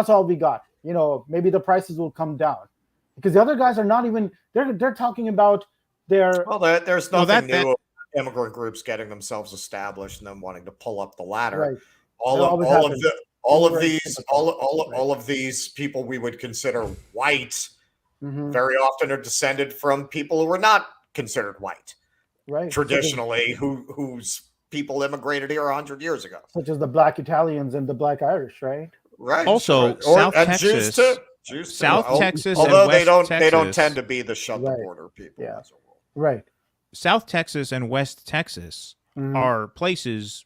all we got. Maybe the prices will come down. Because the other guys are not even, they're talking about their... Well, there's nothing new. Immigrant groups getting themselves established and then wanting to pull up the ladder. Right. All of these people we would consider white very often are descended from people who are not considered white. Right. Traditionally, whose people immigrated here 100 years ago. Such as the Black Italians and the Black Irish, right? Right. Also, South Texas. South Texas, although and West they don't tend to be the shut the border people. Yeah. Right. South Texas and West Texas are places,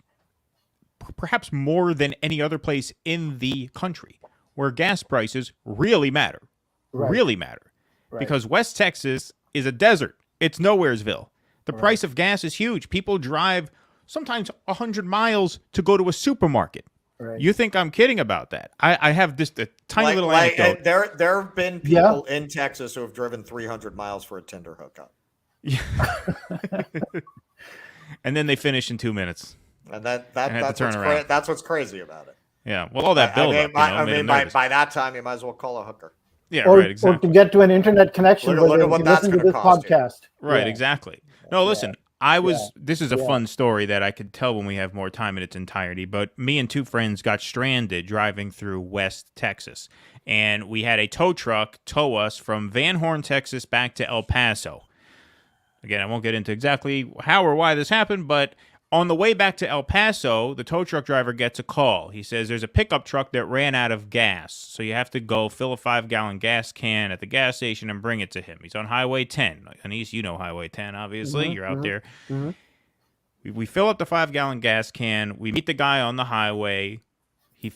perhaps more than any other place in the country, where gas prices really matter. Really matter. Right. Because West Texas is a desert. It's nowheresville. The price of gas is huge. People drive sometimes 100 miles to go to a supermarket. Right. You think I'm kidding about that? I have just a tiny little anecdote. There have been people in Texas who have driven 300 miles for a Tinder hookup. Yeah. And then they finish in 2 minutes. And that's what's crazy about it. Yeah. Well, all that build-up. By that time, you might as well call a hooker. Yeah, right. Exactly. Or to get to an internet connection. Look at what that's going to cost podcast. You. Right. Exactly. No, listen. This is a fun story that I could tell when we have more time in its entirety, but me and two friends got stranded driving through West Texas, and we had a tow truck tow us from Van Horn, Texas, back to El Paso. Again, I won't get into exactly how or why this happened, but on the way back to El Paso, the tow truck driver gets a call. He says there's a pickup truck that ran out of gas, so you have to go fill a 5-gallon gas can at the gas station and bring it to him. He's on Highway 10. Anise, you know Highway 10, obviously. You're out there. We fill up the 5-gallon gas can. We meet the guy on the highway. He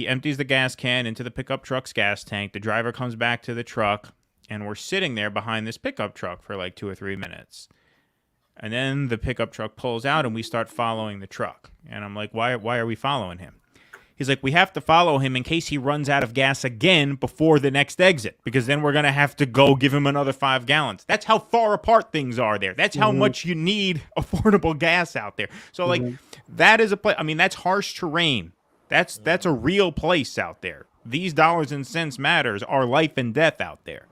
empties the gas can into the pickup truck's gas tank. The driver comes back to the truck, and we're sitting there behind this pickup truck for like 2 or 3 minutes. And then the pickup truck pulls out and we start following the truck. And I'm like, why are we following him? He's like, we have to follow him in case he runs out of gas again before the next exit, because then we're going to have to go give him another 5 gallons. That's how far apart things are there. That's how much you need affordable gas out there. So like that is a place. I mean, that's harsh terrain. That's a real place out there. These dollars and cents matters are life and death out there.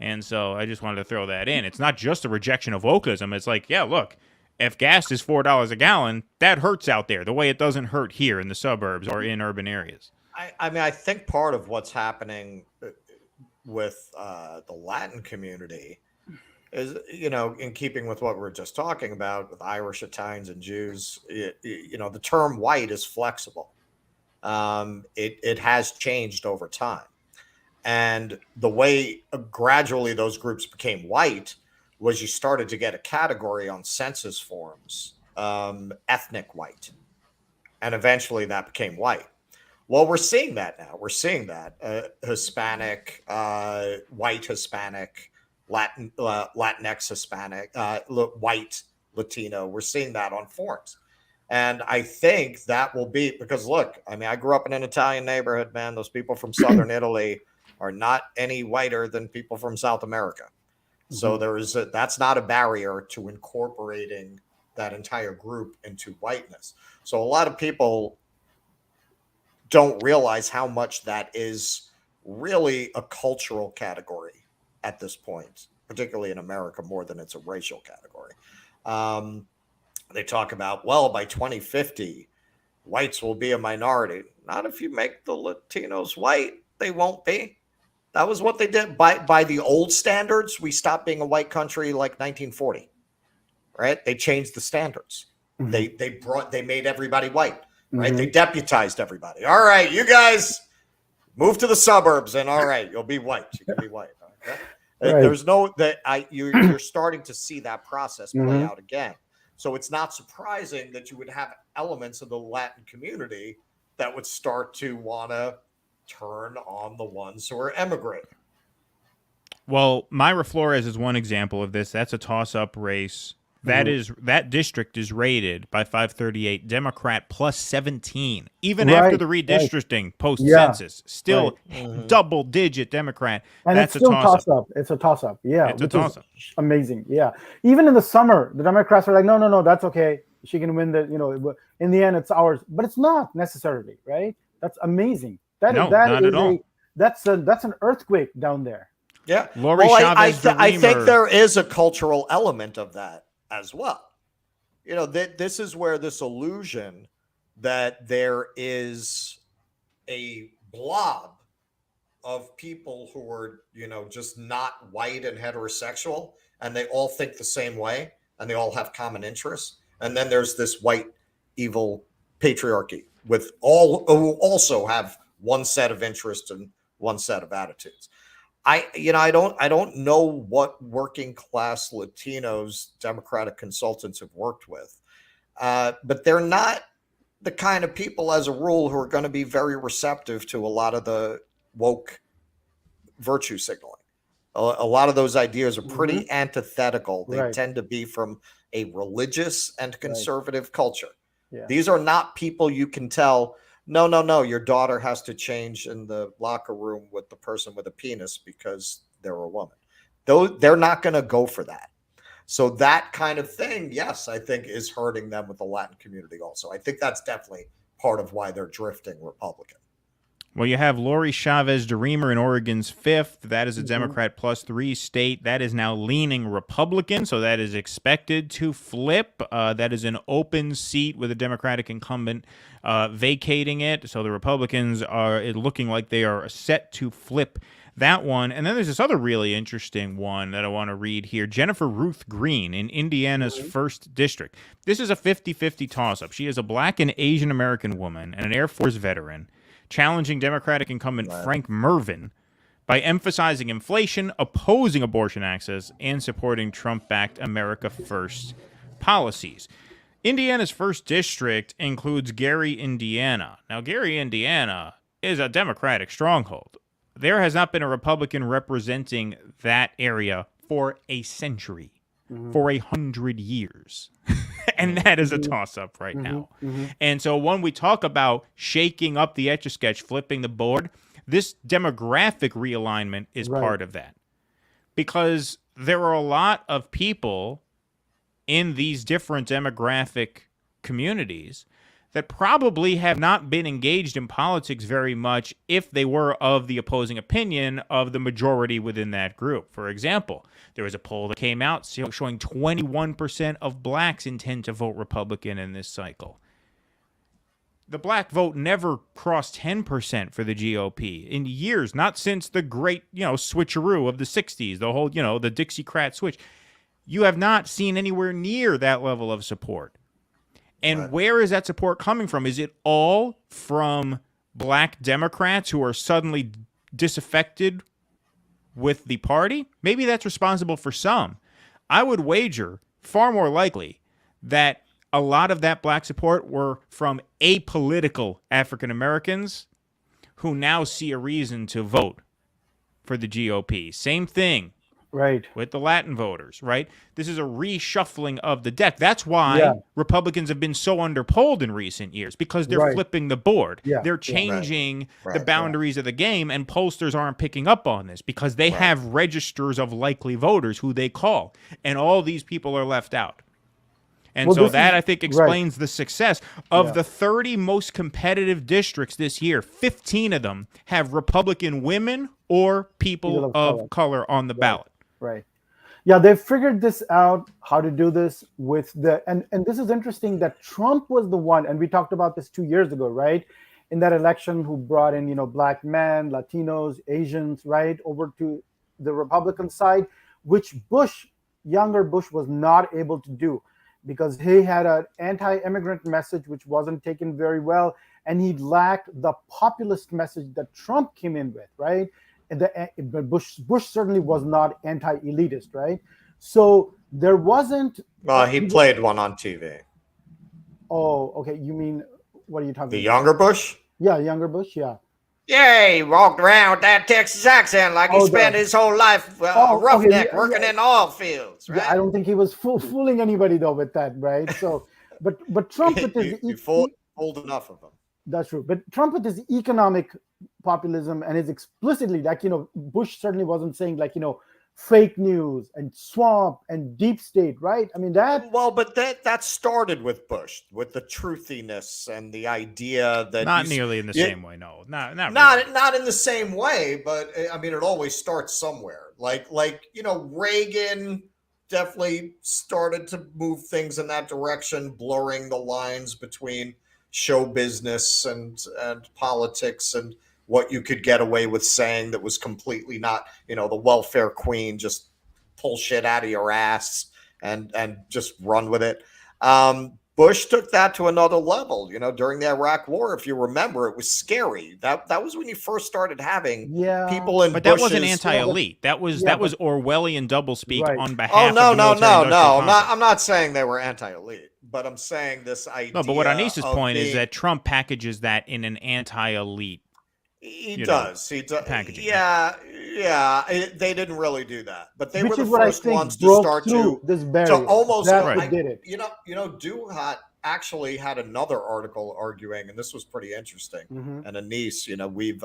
And so I just wanted to throw that in. It's not just a rejection of wokeism. It's like, yeah, look, if gas is $4 a gallon, that hurts out there the way it doesn't hurt here in the suburbs or in urban areas. I mean, I think part of what's happening with the Latin community is, in keeping with what we were just talking about with Irish, Italians, and Jews, the term white is flexible. It has changed over time. And the way gradually those groups became white was you started to get a category on census forms, ethnic white. And eventually that became white. Well, we're seeing that now. We're seeing that Hispanic, white Hispanic, Latinx Hispanic, white Latino. We're seeing that on forms. And I think that will be because, look, I mean, I grew up in an Italian neighborhood, man. Those people from Southern Italy are not any whiter than people from South America. So that's not a barrier to incorporating that entire group into whiteness. So a lot of people don't realize how much that is really a cultural category at this point, particularly in America, more than it's a racial category. They talk about, well, by 2050, whites will be a minority. Not if you make the Latinos white, they won't be. That was what they did by the old standards. We stopped being a white country like 1940, right? They changed the standards. They made everybody white, right? They deputized everybody. All right, you guys move to the suburbs, and all right, you'll be white. You can be white. Okay? Right. There's no that you're starting to see that process play out again. So it's not surprising that you would have elements of the Latin community that would start to want to turn on the ones who are emigrating. Well, Myra Flores is one example of this. That's a toss-up race. That district is rated by 538 Democrat plus 17, even after the redistricting post-census. Still double-digit Democrat. And that's it's still a toss-up. It's a toss-up. Yeah, it's a toss-up. Amazing. Yeah, even in the summer, the Democrats are like, no, that's okay. She can win the. In the end, it's ours. But it's not necessarily, right? That's amazing. Not at all. That's an earthquake down there. Yeah, I think there is a cultural element of that as well. This is where this illusion that there is a blob of people who are, just not white and heterosexual, and they all think the same way, and they all have common interests. And then there's this white evil patriarchy with all who also have one set of interests and one set of attitudes. I don't know what working class Latinos Democratic consultants have worked with, but they're not the kind of people, as a rule, who are going to be very receptive to a lot of the woke virtue signaling. A lot of those ideas are pretty antithetical. They tend to be from a religious and conservative culture. Yeah. These are not people you can tell, no, your daughter has to change in the locker room with the person with a penis because they're a woman. They're not going to go for that. So that kind of thing, yes, I think is hurting them with the Latin community also. I think that's definitely part of why they're drifting Republican. Well, you have Lori Chavez DeRemer in Oregon's 5th. That is a Democrat plus 3 state. That is now leaning Republican, so that is expected to flip. That is an open seat with a Democratic incumbent vacating it. So the Republicans are looking like they are set to flip that one. And then there's this other really interesting one that I want to read here. Jennifer Ruth Green in Indiana's 1st District. This is a 50-50 toss-up. She is a Black and Asian American woman and an Air Force veteran, challenging Democratic incumbent Frank Mervyn by emphasizing inflation, opposing abortion access, and supporting Trump-backed America First policies. Indiana's 1st District includes Gary, Indiana. Now, Gary, Indiana is a Democratic stronghold. There has not been a Republican representing that area for a century, for 100 years. And that is a toss-up right now. And so when we talk about shaking up the Etch-a-Sketch, flipping the board, this demographic realignment is part of that. Because there are a lot of people in these different demographic communities that probably have not been engaged in politics very much if they were of the opposing opinion of the majority within that group. For example, there was a poll that came out showing 21% of blacks intend to vote Republican in this cycle. The black vote never crossed 10% for the GOP in years, not since the great, switcheroo of the 60s, the whole, the Dixiecrat switch. You have not seen anywhere near that level of support. And where is that support coming from? Is it all from black Democrats who are suddenly disaffected with the party? Maybe that's responsible for some. I would wager, far more likely, that a lot of that black support were from apolitical African Americans who now see a reason to vote for the GOP. Same thing right, with the Latin voters, right? This is a reshuffling of the deck. That's why Republicans have been so underpolled in recent years, because they're flipping the board. They're changing the boundaries of the game, and pollsters aren't picking up on this because they have registers of likely voters who they call, and all these people are left out. And so that, I think, explains the success of the 30 most competitive districts this year. 15 of them have Republican women or people of color on the ballot. Right. Yeah, they've figured this out, how to do this with and this is interesting that Trump was the one, and we talked about this 2 years ago, right? In that election, who brought in, black men, Latinos, Asians, right, over to the Republican side, which younger Bush was not able to do, because he had an anti-immigrant message which wasn't taken very well, and he lacked the populist message that Trump came in with, right? But Bush certainly was not anti-elitist, right? So there wasn't. Well, he played one on TV. Oh, okay. You mean, what are you talking about? The younger Bush? Yeah, younger Bush. Yeah. Yeah, he walked around with that Texas accent like he spent his whole life roughneck working in oil fields, right? Yeah, I don't think he was fooling anybody though with that, right? So, but Trump with his fooled enough of them. That's true. But Trump with his economic populism and his explicitly, Bush certainly wasn't saying fake news and swamp and deep state, right? I mean but that started with Bush, with the truthiness and the idea that not nearly in the same way. No, not in the same way. But I mean, it always starts somewhere. Like Reagan definitely started to move things in that direction, blurring the lines between show business and politics, and what you could get away with saying that was completely not, the welfare queen, just pull shit out of your ass and just run with it. Bush took that to another level, during the Iraq War. If you remember, it was scary. That was when you first started having people in But that wasn't anti-elite. That was Orwellian doublespeak on behalf of no. complex. I'm not saying they were anti-elite, but I'm saying this idea. No, but what Anis's point is that Trump packages that in an anti-elite. He does. Packaging. Yeah. They didn't really do that, but they Which were the is what first I think ones to start this barrier. to almost. Did it. Douthat actually had another article arguing, and this was pretty interesting. Mm-hmm. And Anis, we've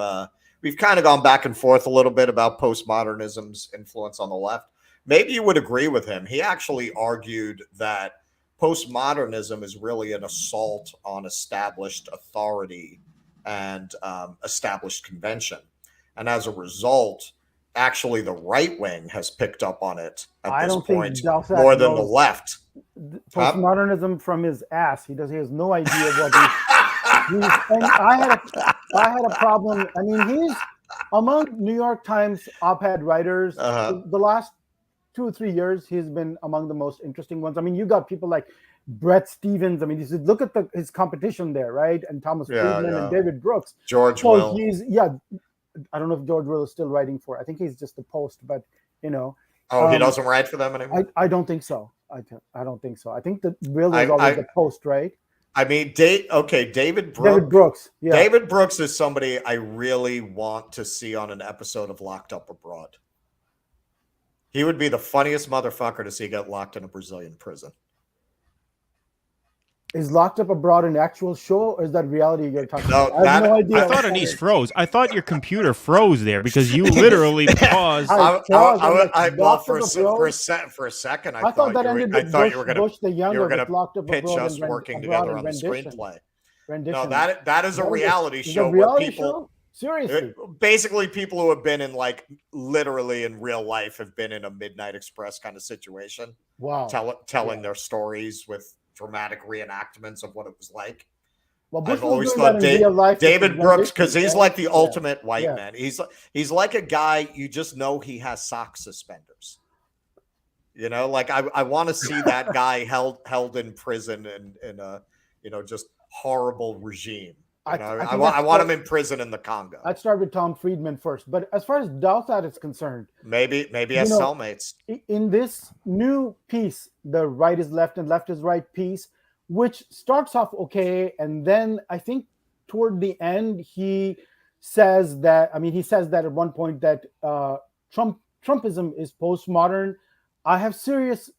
kind of gone back and forth a little bit about postmodernism's influence on the left. Maybe you would agree with him. He actually argued that postmodernism is really an assault on established authority and established convention. And as a result, actually the right wing has picked up on it at this point more than the left. Postmodernism from his ass. He has no idea what and I had a problem. I mean, he's among New York Times op-ed writers. The last 2 or 3 years, he's been among the most interesting ones. I mean, you got people like Bret Stephens. I mean, you look at his competition there, right? And Thomas Friedman and David Brooks. George Will. I don't know if George Will is still writing for it. I think he's just a Post, but he doesn't write for them anymore? I don't think so. I don't think so. I think that Will is always the Post, right? I mean, David Brooks. David Brooks. Yeah. David Brooks is somebody I really want to see on an episode of Locked Up Abroad. He would be the funniest motherfucker to see get locked in a Brazilian prison. Is Locked Up Abroad an actual show, or is that reality you're talking about? I have no idea. I thought Anis froze. I thought your computer froze there because you literally paused. For a second, I thought you were going to pitch us working together on the screenplay. No, that is a reality show where people. Seriously. Basically, people who have been in literally in real life have been in a Midnight Express kind of situation. Wow. Telling their stories with dramatic reenactments of what it was like. Well, I've always thought David Brooks, because he's like the ultimate white man. He's like a guy you just know he has sock suspenders. I want to see that guy held in prison in a just horrible regime. I want him in prison in the Congo. I'd start with Tom Friedman first, but as far as Douthat is concerned, maybe as cellmates. In this new piece, the right is left and left is right piece, which starts off okay, and then I think toward the end he says that at one point that Trump Trumpism is postmodern. I have serious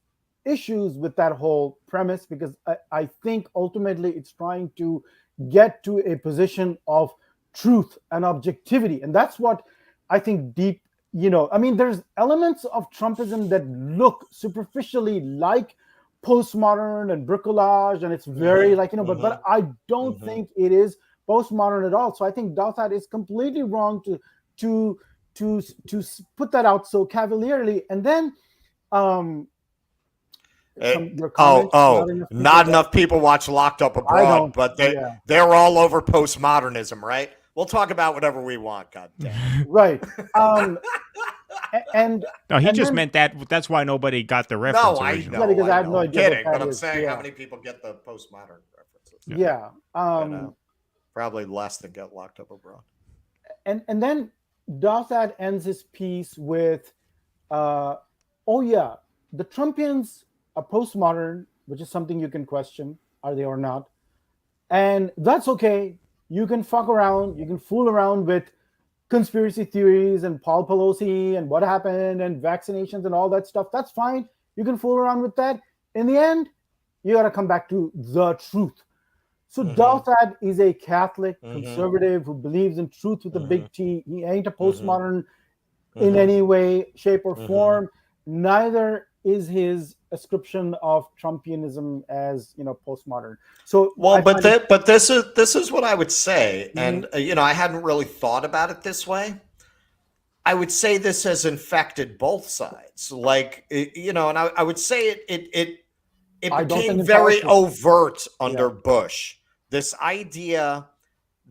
issues with that whole premise because I think ultimately it's trying to get to a position of truth and objectivity. And that's what I think deep, I mean, there's elements of Trumpism that look superficially like postmodern and bricolage, and it's very but I don't think it is postmodern at all. So I think Douthat is completely wrong to put that out so cavalierly. And then not enough people watch Locked Up Abroad, but they're all over postmodernism, right? We'll talk about whatever we want, goddamn. Right. And no, he just meant that. That's why nobody got the reference. No, I know. Yeah, because I have no idea. Kidding, but I'm saying how many people get the postmodern references. Yeah. Probably less than get Locked Up Abroad. And then Douthat ends his piece with, the Trumpians are postmodern, which is something you can question, are they or not? And that's okay. You can fuck around, you can fool around with conspiracy theories and Paul Pelosi and what happened and vaccinations and all that stuff. That's fine. You can fool around with that. In the end, you got to come back to the truth. So Douthat is a Catholic conservative who believes in truth with a big T. He ain't a postmodern in any way, shape, or form. Neither is his ascription of Trumpianism as postmodern. So but this is what I would say, and I hadn't really thought about it this way. I would say this has infected both sides, and I would say it became very overt under Bush. This idea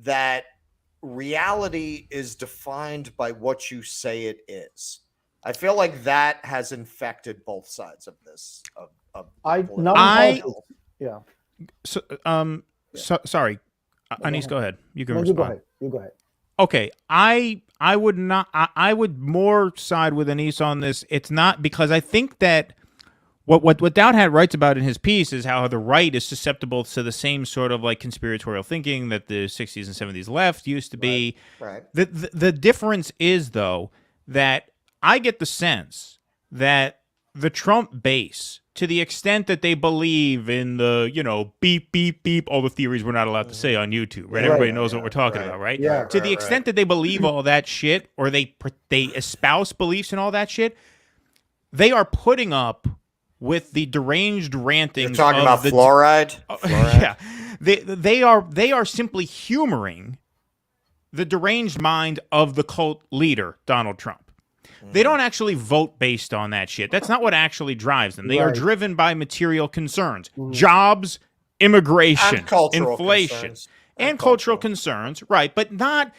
that reality is defined by what you say it is. I feel like that has infected both sides of this. Sorry, Anis, go ahead. You can respond. You go ahead. Okay, I would not. I would more side with Anis on this. It's not because I think that what Douthat writes about in his piece is how the right is susceptible to the same sort of conspiratorial thinking that the 60s and 70s left used to be. Right. The difference is though that I get the sense that the Trump base, to the extent that they believe in the, beep, beep, beep, all the theories we're not allowed to say on YouTube, right? Everybody knows what we're talking about, right? Yeah. To the extent that they believe all that shit, or they espouse beliefs in all that shit, they are putting up with the deranged rantings. You're talking about fluoride? Yeah. They are simply humoring the deranged mind of the cult leader, Donald Trump. They don't actually vote based on that shit. That's not what actually drives them. They are driven by material concerns, jobs, immigration, inflation, and cultural concerns, right? But not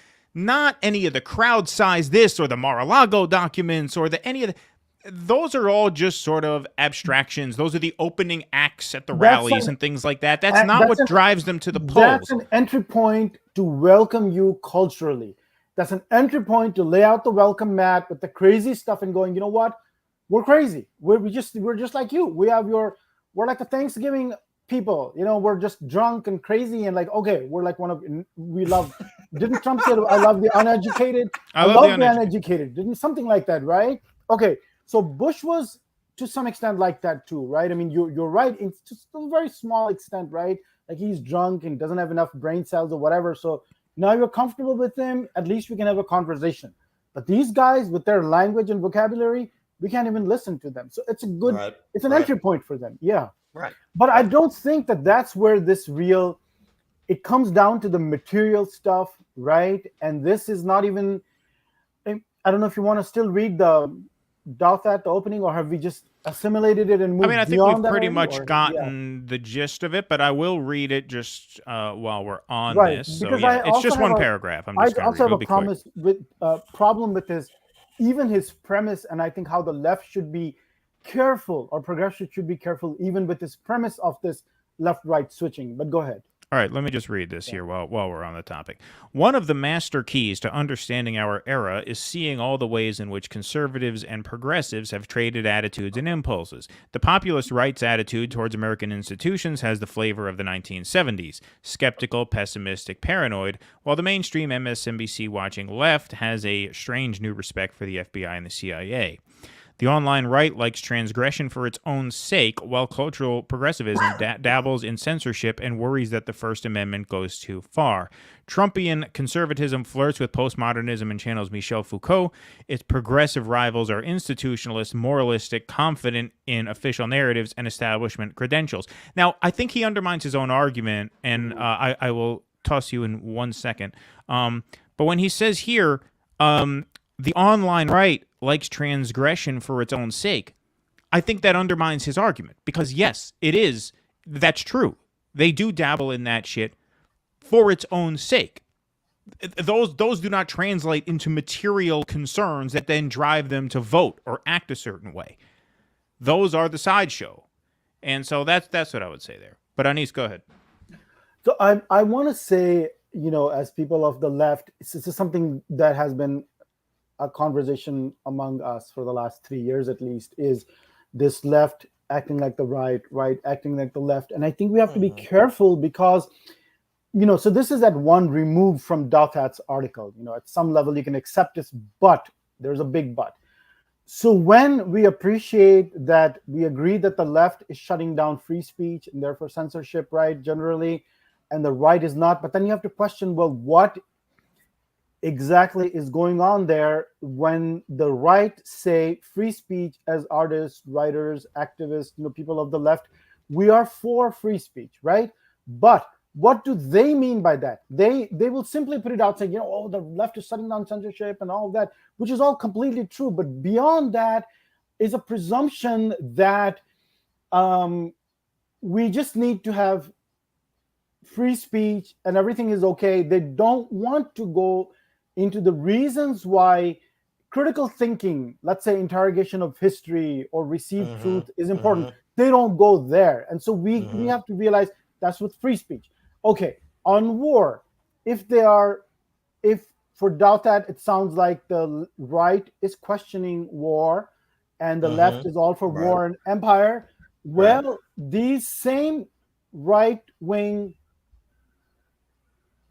any of the crowd size this or the Mar-a-Lago documents or any of the. Those are all just sort of abstractions. Those are the opening acts at the rallies and things like that. That's not what drives them to the polls. That's an entry point to welcome you culturally. That's an entry point to lay out the welcome mat with the crazy stuff and going, you know what? We're crazy. We're just like you. We're like a Thanksgiving people. We're just drunk and crazy and we're like we love. Didn't Trump say, I love the uneducated? I love the uneducated. Didn't something like that, right? Okay. So Bush was to some extent like that too, right? I mean, you're right. It's just a very small extent, right? Like he's drunk and doesn't have enough brain cells or whatever. So now you're comfortable with him, at least we can have a conversation. But these guys with their language and vocabulary, we can't even listen to them. So it's a good, it's an entry point for them. Yeah. Right. But I don't think that that's where it comes down to the material stuff, right? And this is not even, I don't know if you want to still read the Douthat, the opening, or have we just assimilated it and moved beyond that? I think we've pretty much gotten the gist of it, but I will read it just while we're on this. So it's just one paragraph. I also have a problem with even his premise, and I think how the left should be careful, or progressives should be careful, even with this premise of this left-right switching. But go ahead. All right, let me just read this here while we're on the topic. One of the master keys to understanding our era is seeing all the ways in which conservatives and progressives have traded attitudes and impulses. The populist right's attitude towards American institutions has the flavor of the 1970s, skeptical, pessimistic, paranoid, while the mainstream MSNBC watching left has a strange new respect for the FBI and the CIA. The online right likes transgression for its own sake, while cultural progressivism dabbles in censorship and worries that the First Amendment goes too far. Trumpian conservatism flirts with postmodernism and channels Michel Foucault. Its progressive rivals are institutionalist, moralistic, confident in official narratives and establishment credentials. Now, I think he undermines his own argument, and I will toss you in 1 second. But when he says here, the online right likes transgression for its own sake, I think that undermines his argument, because yes, that's true. They do dabble in that shit for its own sake. Those do not translate into material concerns that then drive them to vote or act a certain way. Those are the sideshow. And so that's what I would say there. But Anis, go ahead. So I want to say, as people of the left, this is something that has been a conversation among us for the last 3 years at least, is this left acting like the right acting like the left. And I think we have to be careful because, so this is at one remove from Douthat's article. At some level you can accept this, but there's a big but. So when we appreciate that, we agree that the left is shutting down free speech and therefore censorship, right, generally, and the right is not, but then you have to question, well, what exactly is going on there when the right say free speech as artists, writers, activists, people of the left, we are for free speech, right? But what do they mean by that? They will simply put it out saying, the left is shutting down censorship and all of that, which is all completely true. But beyond that is a presumption that we just need to have free speech and everything is okay. They don't want to go into the reasons why critical thinking, let's say interrogation of history or received truth is important. They don't go there. And so we have to realize that's with free speech. Okay, on war, if for Douthat, it sounds like the right is questioning war and the left is all for war and empire. Well, these same right-wing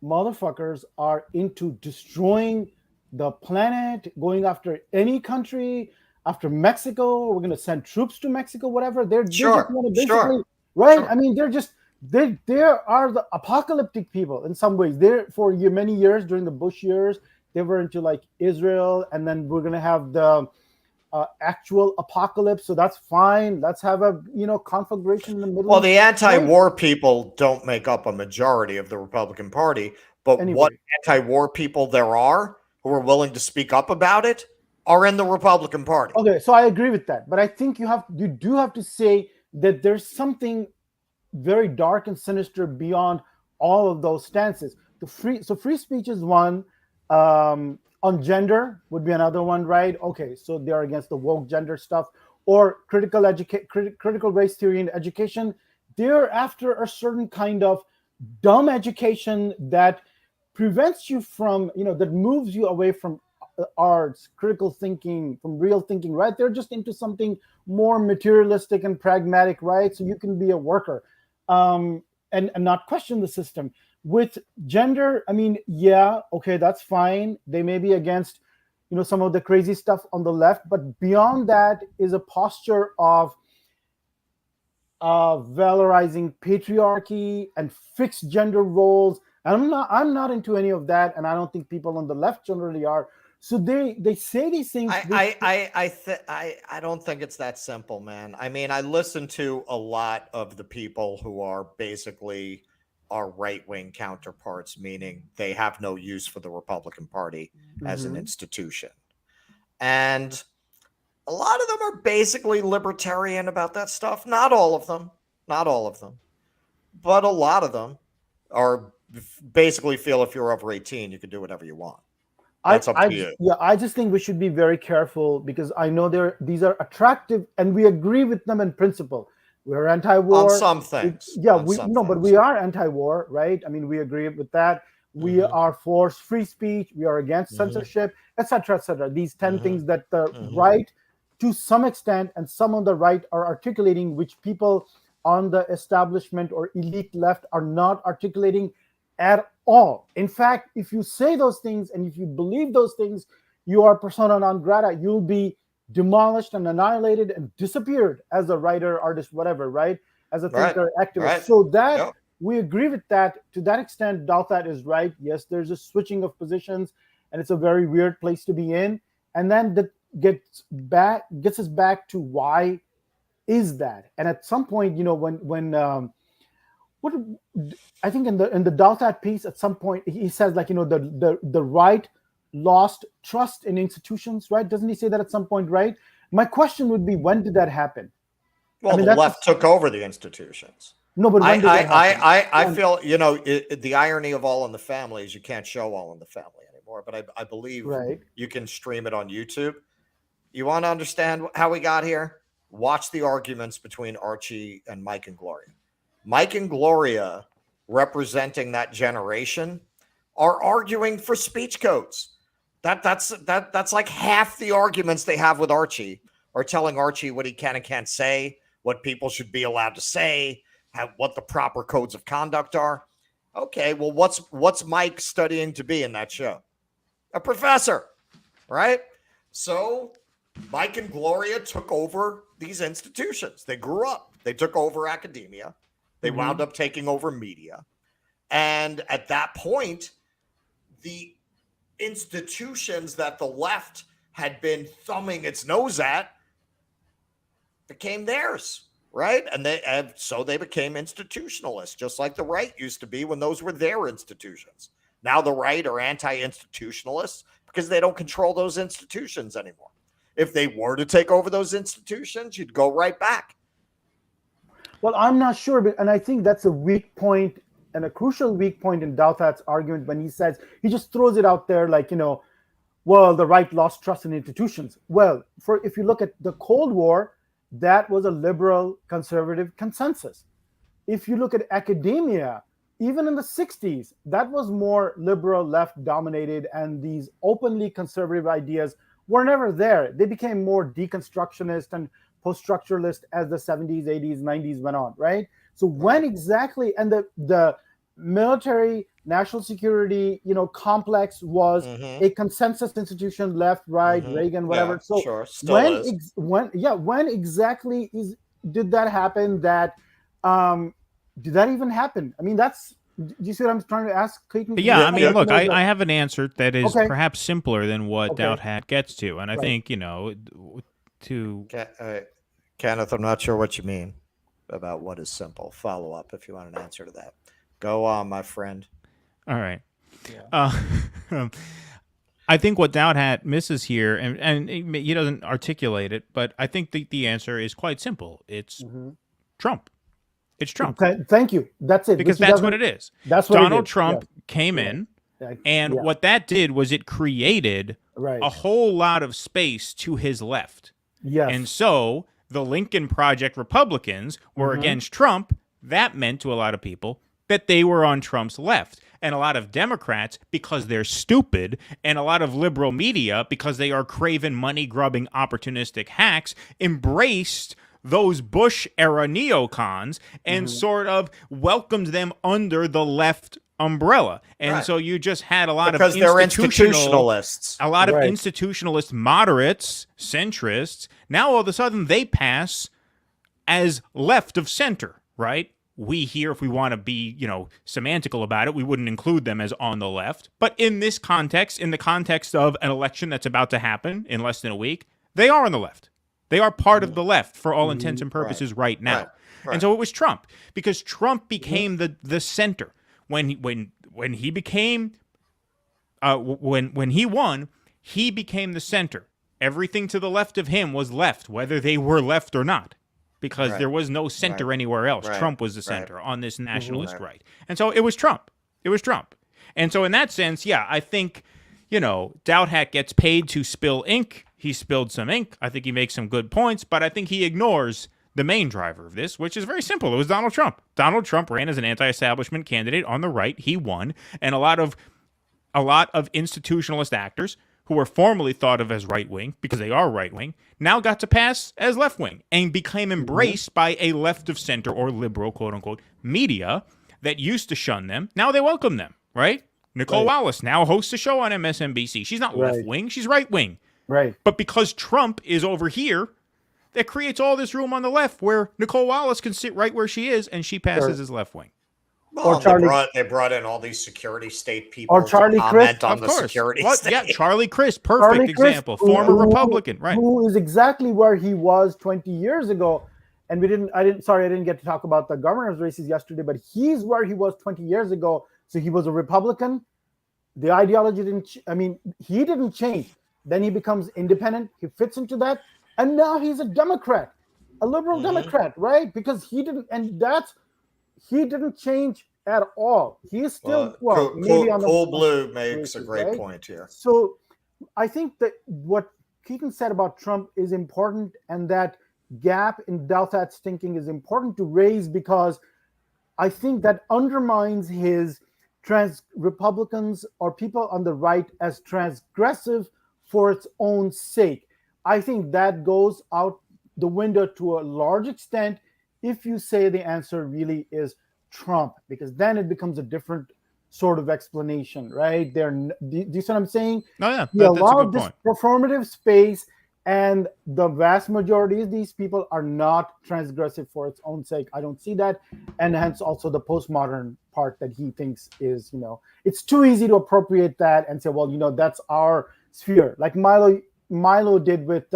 motherfuckers are into destroying the planet, going after any country, after Mexico. We're going to send troops to Mexico, whatever. They just want to basically, right? Sure. I mean, they are the apocalyptic people in some ways. For many years during the Bush years, they were into like Israel, and then we're going to have the actual apocalypse. So that's fine. Let's have a conflagration in the middle. Well, the anti-war people don't make up a majority of the Republican Party, but what anti-war people there are who are willing to speak up about it are in the Republican Party. Okay, so I agree with that, but I think you do have to say that there's something very dark and sinister beyond all of those stances. Free speech is one. On gender would be another one, right? Okay, so they're against the woke gender stuff, or critical race theory in education. They're after a certain kind of dumb education that prevents you from, that moves you away from arts, critical thinking, from real thinking, right? They're just into something more materialistic and pragmatic, right? So you can be a worker and not question the system. With gender, I mean, yeah, okay, that's fine. They may be against, some of the crazy stuff on the left, but beyond that is a posture of valorizing patriarchy and fixed gender roles. And I'm not into any of that, and I don't think people on the left generally are. So they say these things. I don't think it's that simple, man. I mean, I listen to a lot of the people who are basically our right-wing counterparts, meaning they have no use for the Republican Party as an institution. And a lot of them are basically libertarian about that stuff. Not all of them, but a lot of them are basically feel if you're over 18, you can do whatever you want. That's up to you. Yeah, I just think we should be very careful because I know these are attractive and we agree with them in principle. We're anti-war. On some things. But we are anti-war, right? I mean, we agree with that. We are for free speech. We are against censorship, etc., etc. These 10 things that the right, to some extent, and some on the right are articulating, which people on the establishment or elite left are not articulating at all. In fact, if you say those things and if you believe those things, you are persona non grata. You'll be demolished and annihilated and disappeared as a writer, artist, whatever, right? As a thinker, activist. Right. So that we agree with that. To that extent, Douthat is right. Yes, there's a switching of positions, and it's a very weird place to be in. And then that gets us back to why is that? And at some point, when what I think in the Douthat piece, at some point he says, like, the right lost trust in institutions, right? Doesn't he say that at some point, right? My question would be, when did that happen? Well, the left took over the institutions. No, but when did that happen? I feel, the irony of All in the Family is you can't show All in the Family anymore, but I believe you can stream it on YouTube. You want to understand how we got here? Watch the arguments between Archie and Mike and Gloria. Mike and Gloria, representing that generation, are arguing for speech codes. That's like half the arguments they have with Archie are telling Archie what he can and can't say, what people should be allowed to say, what the proper codes of conduct are. Okay, well, what's Mike studying to be in that show? A professor, right? So Mike and Gloria took over these institutions. They grew up. They took over academia. They wound up taking over media. And at that point, the institutions that the left had been thumbing its nose at became theirs, right? And they became institutionalists, just like the right used to be when those were their institutions. Now the right are anti-institutionalists because they don't control those institutions anymore. If they were to take over those institutions, you'd go right back. Well, I'm not sure, and I think that's a weak point and a crucial weak point in Douthat's argument when he says, he just throws it out there like, well, the right lost trust in institutions. Well, if you look at the Cold War, that was a liberal conservative consensus. If you look at academia, even in the 60s, that was more liberal left dominated, and these openly conservative ideas were never there. They became more deconstructionist and post-structuralist as the 70s, 80s, 90s went on, right? So when exactly, and the military national security, complex was a consensus institution, left, right, Reagan, whatever. Yeah, so sure. Still is. When exactly did that happen? Did that even happen? I mean, do you see what I'm trying to ask, Clayton? Yeah, I mean, look, I have an answer that is perhaps simpler than what Douthat gets to, and I think Kenneth, I'm not sure what you mean about what is simple. Follow up if you want an answer to that. Go on, my friend. All right. Yeah. I think what Douthat misses here, and he doesn't articulate it, but I think the answer is quite simple. It's Trump. It's Trump. Okay, thank you. That's it. Because that's what it is. That's what Donald Trump came in, and what that did was it created a whole lot of space to his left. Yes. And so the Lincoln Project Republicans were against Trump. That meant to a lot of people that they were on Trump's left. And a lot of Democrats, because they're stupid, and a lot of liberal media, because they are craven, money-grubbing, opportunistic hacks, embraced those Bush-era neocons and sort of welcomed them under the left umbrella. And so you just had a lot because of they're institutionalists. A lot of institutionalist moderates, centrists. Now all of a sudden they pass as left of center, right? We here, if we want to be, semantical about it, we wouldn't include them as on the left. But in this context, in the context of an election that's about to happen in less than a week, they are on the left. They are part of the left for all intents and purposes right now. Right. And so it was Trump, because Trump became the center. When he became when he won, he became the center. Everything to the left of him was left, whether they were left or not, because there was no center anywhere else. Trump was the center on this nationalist right. And so it was Trump. It was Trump. And so in that sense, I think, Douthat gets paid to spill ink. He spilled some ink. I think he makes some good points, but I think he ignores the main driver of this, which is very simple. It was Donald Trump. Donald Trump ran as an anti-establishment candidate on the right. He won, and a lot of institutionalist actors who were formerly thought of as right-wing, because they are right-wing, now got to pass as left-wing and became embraced by a left-of-center or liberal, quote-unquote, media that used to shun them. Now they welcome them, right? Nicole Wallace now hosts a show on MSNBC. She's not left-wing, she's right-wing. Right. But because Trump is over here, that creates all this room on the left where Nicole Wallace can sit right where she is and she passes as left-wing. Well, they brought in all these security state people or Charlie to comment Crist, on the security state. Yeah, Charlie Crist, perfect example. Former Republican, right? Who is exactly where he was 20 years ago. And I didn't get to talk about the governor's races yesterday, but he's where he was 20 years ago. So he was a Republican. The ideology he didn't change. Then he becomes independent. He fits into that. And now he's a Democrat, a liberal Democrat, right? Because he didn't change at all. He's still maybe on the Cool Blue makes a great point here. So I think that what Keaton said about Trump is important, and that gap in Douthat's thinking is important to raise, because I think that undermines his Republicans or people on the right as transgressive for its own sake. I think that goes out the window to a large extent if you say the answer really is Trump, because then it becomes a different sort of explanation, right? Do you see what I'm saying? Oh, yeah. He allowed this performative space, and the vast majority of these people are not transgressive for its own sake. I don't see that. And hence also the postmodern part that he thinks is, it's too easy to appropriate that and say, well, that's our sphere. Like Milo did with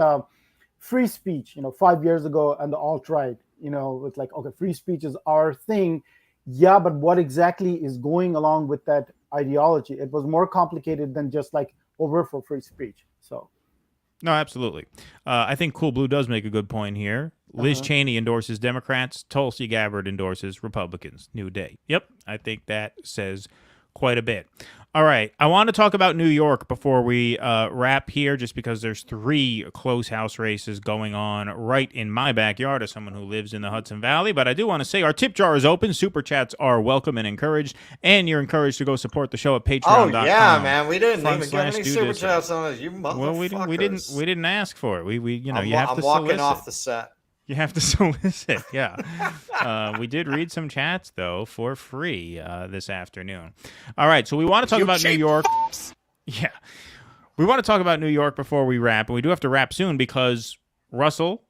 free speech, 5 years ago, and the alt-right, it's like, okay, free speech is our thing. Yeah, but what exactly is going along with that ideology? It was more complicated than just like, we're for free speech. So. No, absolutely. I think Cool Blue does make a good point here. Liz Cheney endorses Democrats. Tulsi Gabbard endorses Republicans. New day. Yep, I think that says quite a bit. All right, I want to talk about New York before we wrap here, just because there's 3 close house races going on right in my backyard as someone who lives in the Hudson Valley. But I do want to say our tip jar is open. Super chats are welcome and encouraged, and you're encouraged to go support the show at patreon.com. Oh yeah, man, we didn't even get any super chats on it. You motherfuckers. Well, we didn't ask for it. You have to I'm solicit. walking off the set. You have to solicit, yeah. We did read some chats, though, for free this afternoon. All right, so we want to talk about New York. Yeah. We want to talk about New York before we wrap, and we do have to wrap soon because Russell,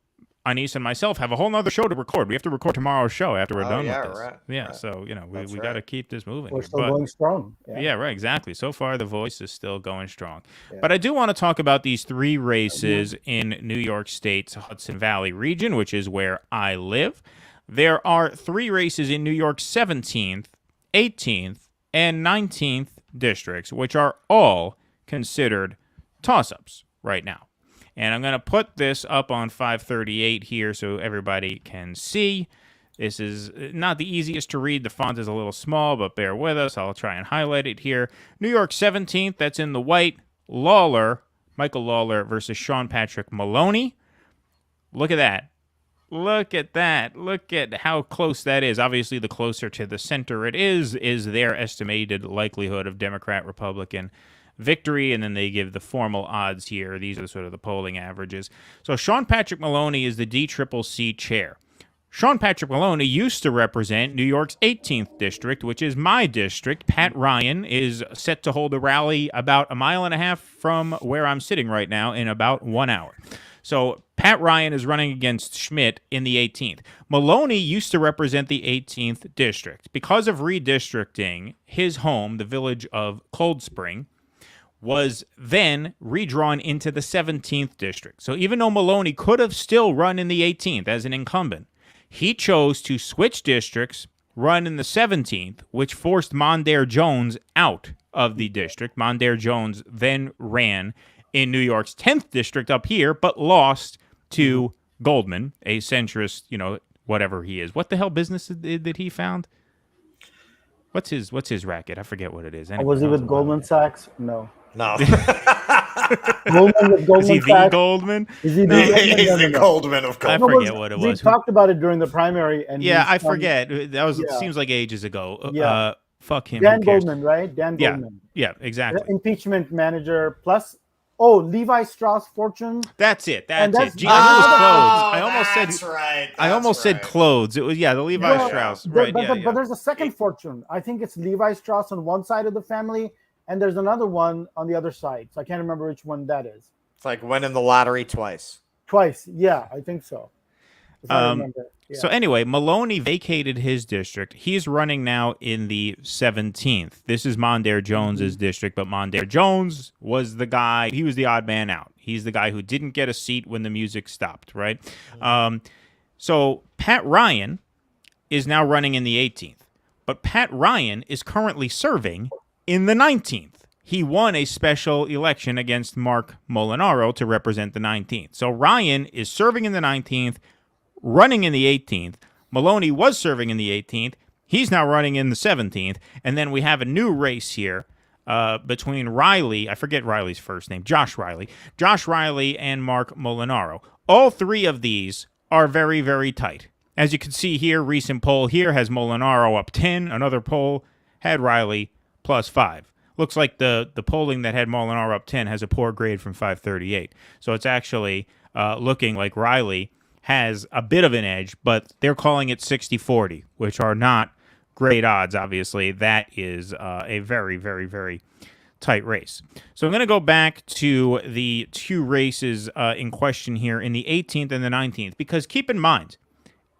Anis, and myself have a whole nother show to record. We have to record tomorrow's show after we're done with this. Right, yeah, right. So, we got to keep this moving. We're still going strong. Yeah, right, exactly. So far, the voice is still going strong. Yeah. But I do want to talk about these 3 races in New York State's Hudson Valley region, which is where I live. There are 3 races in New York's 17th, 18th, and 19th districts, which are all considered toss-ups right now. And I'm going to put this up on 538 here so everybody can see. This is not the easiest to read. The font is a little small, but bear with us. I'll try and highlight it here. New York 17th, that's in the white. Michael Lawler versus Sean Patrick Maloney. Look at that. Look at that. Look at how close that is. Obviously, the closer to the center it is their estimated likelihood of Democrat-Republican victory, and then they give the formal odds here. These are sort of the polling averages. So Sean Patrick Maloney is the DCCC chair. Sean Patrick Maloney used to represent New York's 18th district, which is my district. Pat Ryan is set to hold a rally about a mile and a half from where I'm sitting right now in about 1 hour. So Pat Ryan is running against Schmidt in the 18th. Maloney used to represent the 18th district. Because of redistricting, his home, the village of Cold Spring, was then redrawn into the 17th district. So even though Maloney could have still run in the 18th as an incumbent, he chose to switch districts, run in the 17th, which forced Mondaire Jones out of the district. Mondaire Jones then ran in New York's 10th district up here, but lost to Goldman, a centrist, whatever he is. What the hell business did he found? What's his racket? I forget what it is. Anyway, was he with Goldman Sachs? No. Goldman with Is Goldman he the Sachs. Goldman? Is he No. the Goldman? He's No, the no, no. Goldman of I Goldman. forget what it We was. talked about it during the primary, and Yeah, he's I from- forget. That was Yeah. seems like ages ago. Yeah. Fuck him. Dan Who cares? Goldman, right? Dan Yeah. Goldman. Yeah, exactly. Impeachment manager plus. Oh, Levi Strauss fortune. That's it. And That's that's- it. Gee, I knew it was clothes. Oh, I almost that's said. right. I almost said clothes. It was the Levi Well, Strauss. There- Right. but, Yeah. but there's a second fortune. I think it's Levi Strauss on one side of the family, and there's another one on the other side. So I can't remember which one that is. It's like winning the lottery twice. Twice. Yeah, I think so. If I remember. Yeah. So anyway, Maloney vacated his district. He's running now in the 17th. This is Mondaire Jones's district, but Mondaire Jones was the guy. He was the odd man out. He's the guy who didn't get a seat when the music stopped, right? So Pat Ryan is now running in the 18th, but Pat Ryan is currently serving in the 19th. He won a special election against Mark Molinaro to represent the 19th. So Ryan is serving in the 19th, running in the 18th. Maloney was serving in the 18th. He's now running in the 17th. And then we have a new race here between Riley, I forget Riley's first name, Josh Riley and Mark Molinaro. All three of these are very, very tight. As you can see here, recent poll here has Molinaro up 10. Another poll had Riley plus 5. Looks like the polling that had Molinaro up 10 has a poor grade from 538. So it's actually looking like Riley has a bit of an edge, but they're calling it 60-40, which are not great odds, obviously. That is a very, very, very tight race. So I'm going to go back to the two races in question here in the 18th and the 19th, because keep in mind,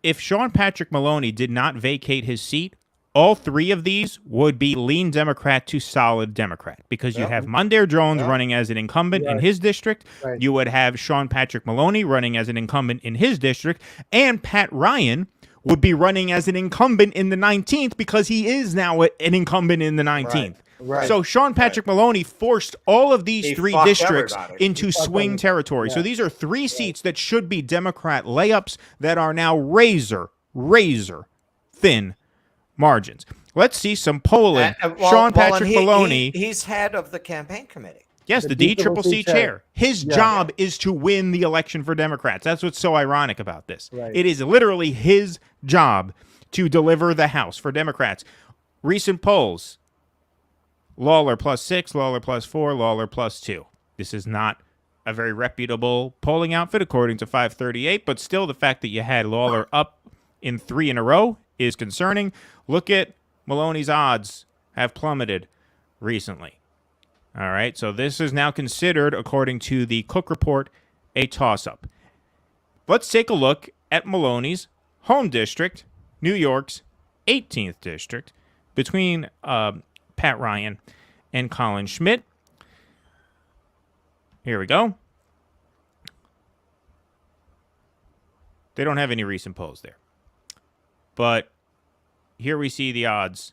if Sean Patrick Maloney did not vacate his seat, all three of these would be lean Democrat to solid Democrat, because you have Mondaire Jones running as an incumbent in his district. Right. You would have Sean Patrick Maloney running as an incumbent in his district, and Pat Ryan would be running as an incumbent in the 19th because he is now an incumbent in the 19th. Right. So Sean Patrick Maloney forced all of these three fucked districts everybody. into swing territory. Yeah. So these are three seats that should be Democrat layups that are now razor thin margins. Let's see some polling. Sean Patrick Maloney. He's head of the campaign committee. Yes, the DCCC chair. His job is to win the election for Democrats. That's what's so ironic about this. Right. It is literally his job to deliver the House for Democrats. Recent polls: Lawler plus 6, Lawler plus 4, Lawler plus 2. This is not a very reputable polling outfit, according to 538, but still the fact that you had Lawler up in 3 in a row is concerning. Look at Maloney's odds have plummeted recently. All right, so this is now considered, according to the Cook Report, a toss-up. Let's take a look at Maloney's home district, New York's 18th district, between Pat Ryan and Colin Schmidt. Here we go. They don't have any recent polls there. But here we see the odds,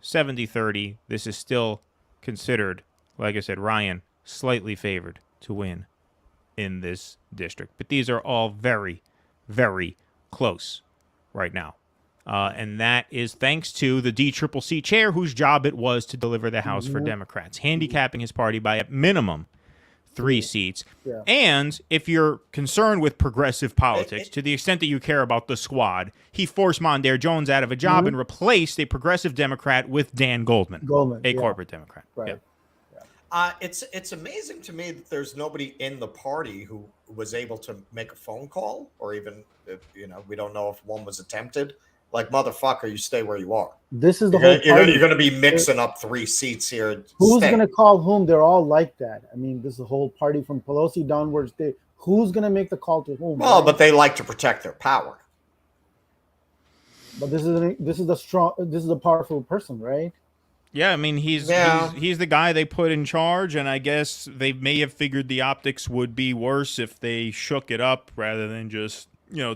70-30. This is still considered, like I said, Ryan slightly favored to win in this district. But these are all very, very close right now. And that is thanks to the DCCC chair, whose job it was to deliver the House for Democrats, handicapping his party by at minimum 3 seats. Yeah. And if you're concerned with progressive politics, to the extent that you care about the squad, he forced Mondaire Jones out of a job and replaced a progressive Democrat with Dan Goldman, a corporate Democrat. Right. Yeah. It's amazing to me that there's nobody in the party who was able to make a phone call, or even, we don't know if one was attempted. Like, motherfucker, you stay where you are. This is the whole party. You're going to be mixing up 3 seats here. Who's going to call whom? They're all like that. I mean, this is the whole party from Pelosi downwards. Who's going to make the call to whom? Well, but they like to protect their power. But this is a powerful person, right? Yeah, I mean, he's the guy they put in charge, and I guess they may have figured the optics would be worse if they shook it up rather than just,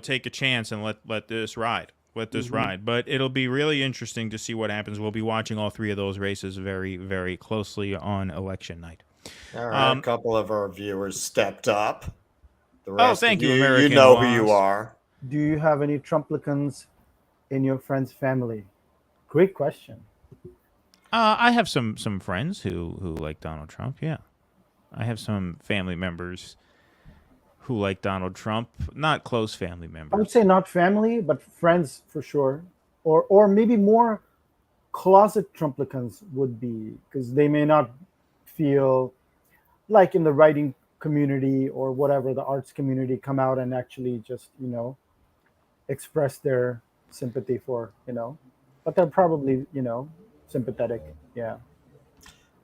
take a chance and let this ride. But it'll be really interesting to see what happens. We'll be watching all 3 of those races very, very closely on election night. All right, a couple of our viewers stepped up. The rest thank of you, American. You know Wasp. who you are. Do you have any Trumplicans in your friend's family? Great question. I have some friends who like Donald Trump. Yeah, I have some family members who like Donald Trump, not close family members. I would say not family, but friends for sure, or maybe more closet Trumplicans would be, because they may not feel like in the writing community or whatever, the arts community, come out and actually just express their sympathy for but they're probably sympathetic. Yeah.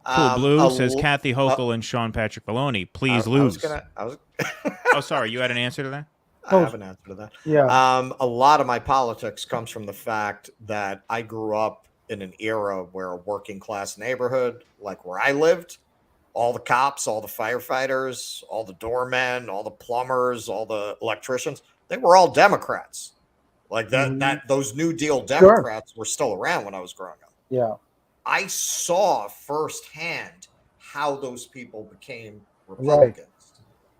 Cool Blue says Kathy Hochul and Sean Patrick Maloney, please lose. Oh, sorry, you had an answer to that? I have an answer to that. Yeah. A lot of my politics comes from the fact that I grew up in an era where a working class neighborhood, like where I lived, all the cops, all the firefighters, all the doormen, all the plumbers, all the electricians, they were all Democrats. Like that those New Deal Democrats were still around when I was growing up. Yeah. I saw firsthand how those people became Republicans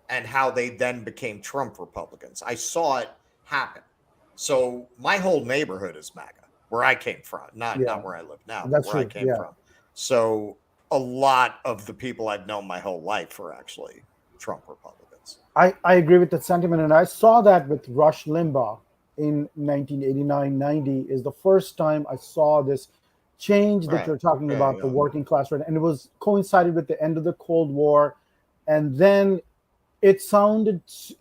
and how they then became Trump Republicans. I saw it happen. So my whole neighborhood is MAGA, where I came from, not where I live now, but where I came from. So a lot of the people I've known my whole life are actually Trump Republicans. I agree with that sentiment. And I saw that with Rush Limbaugh in 1989-90 is the first time I saw this change that you're talking about, the working class, right? And it was coincided with the end of the Cold War. And then it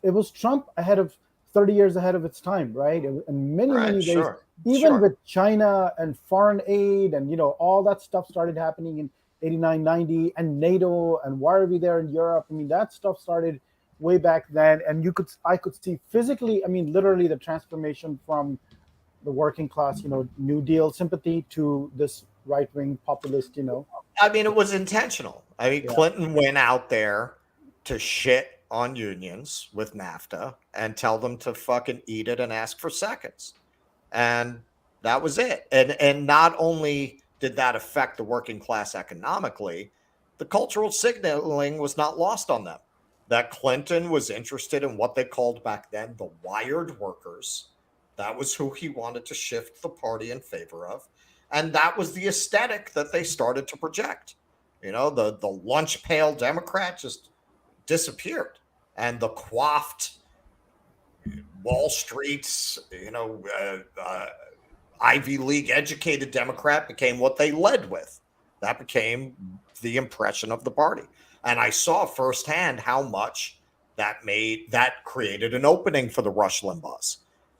was Trump 30 years ahead of its time, right? In many ways, even with China and foreign aid and, all that stuff started happening in 89-90, and NATO, and why are we there in Europe? I mean, that stuff started way back then. And I could see physically, I mean, literally the transformation from the working class, New Deal sympathy to this right-wing populist, I mean, it was intentional. I mean, Clinton went out there to shit on unions with NAFTA and tell them to fucking eat it and ask for seconds. And that was it. And not only did that affect the working class economically, the cultural signaling was not lost on them. That Clinton was interested in what they called back then the wired workers. That was who he wanted to shift the party in favor of. And that was the aesthetic that they started to project. The lunch pail Democrat just disappeared. And the coiffed Wall Street's, Ivy League educated Democrat became what they led with. That became the impression of the party. And I saw firsthand how much that created an opening for the Rush Limbaughs.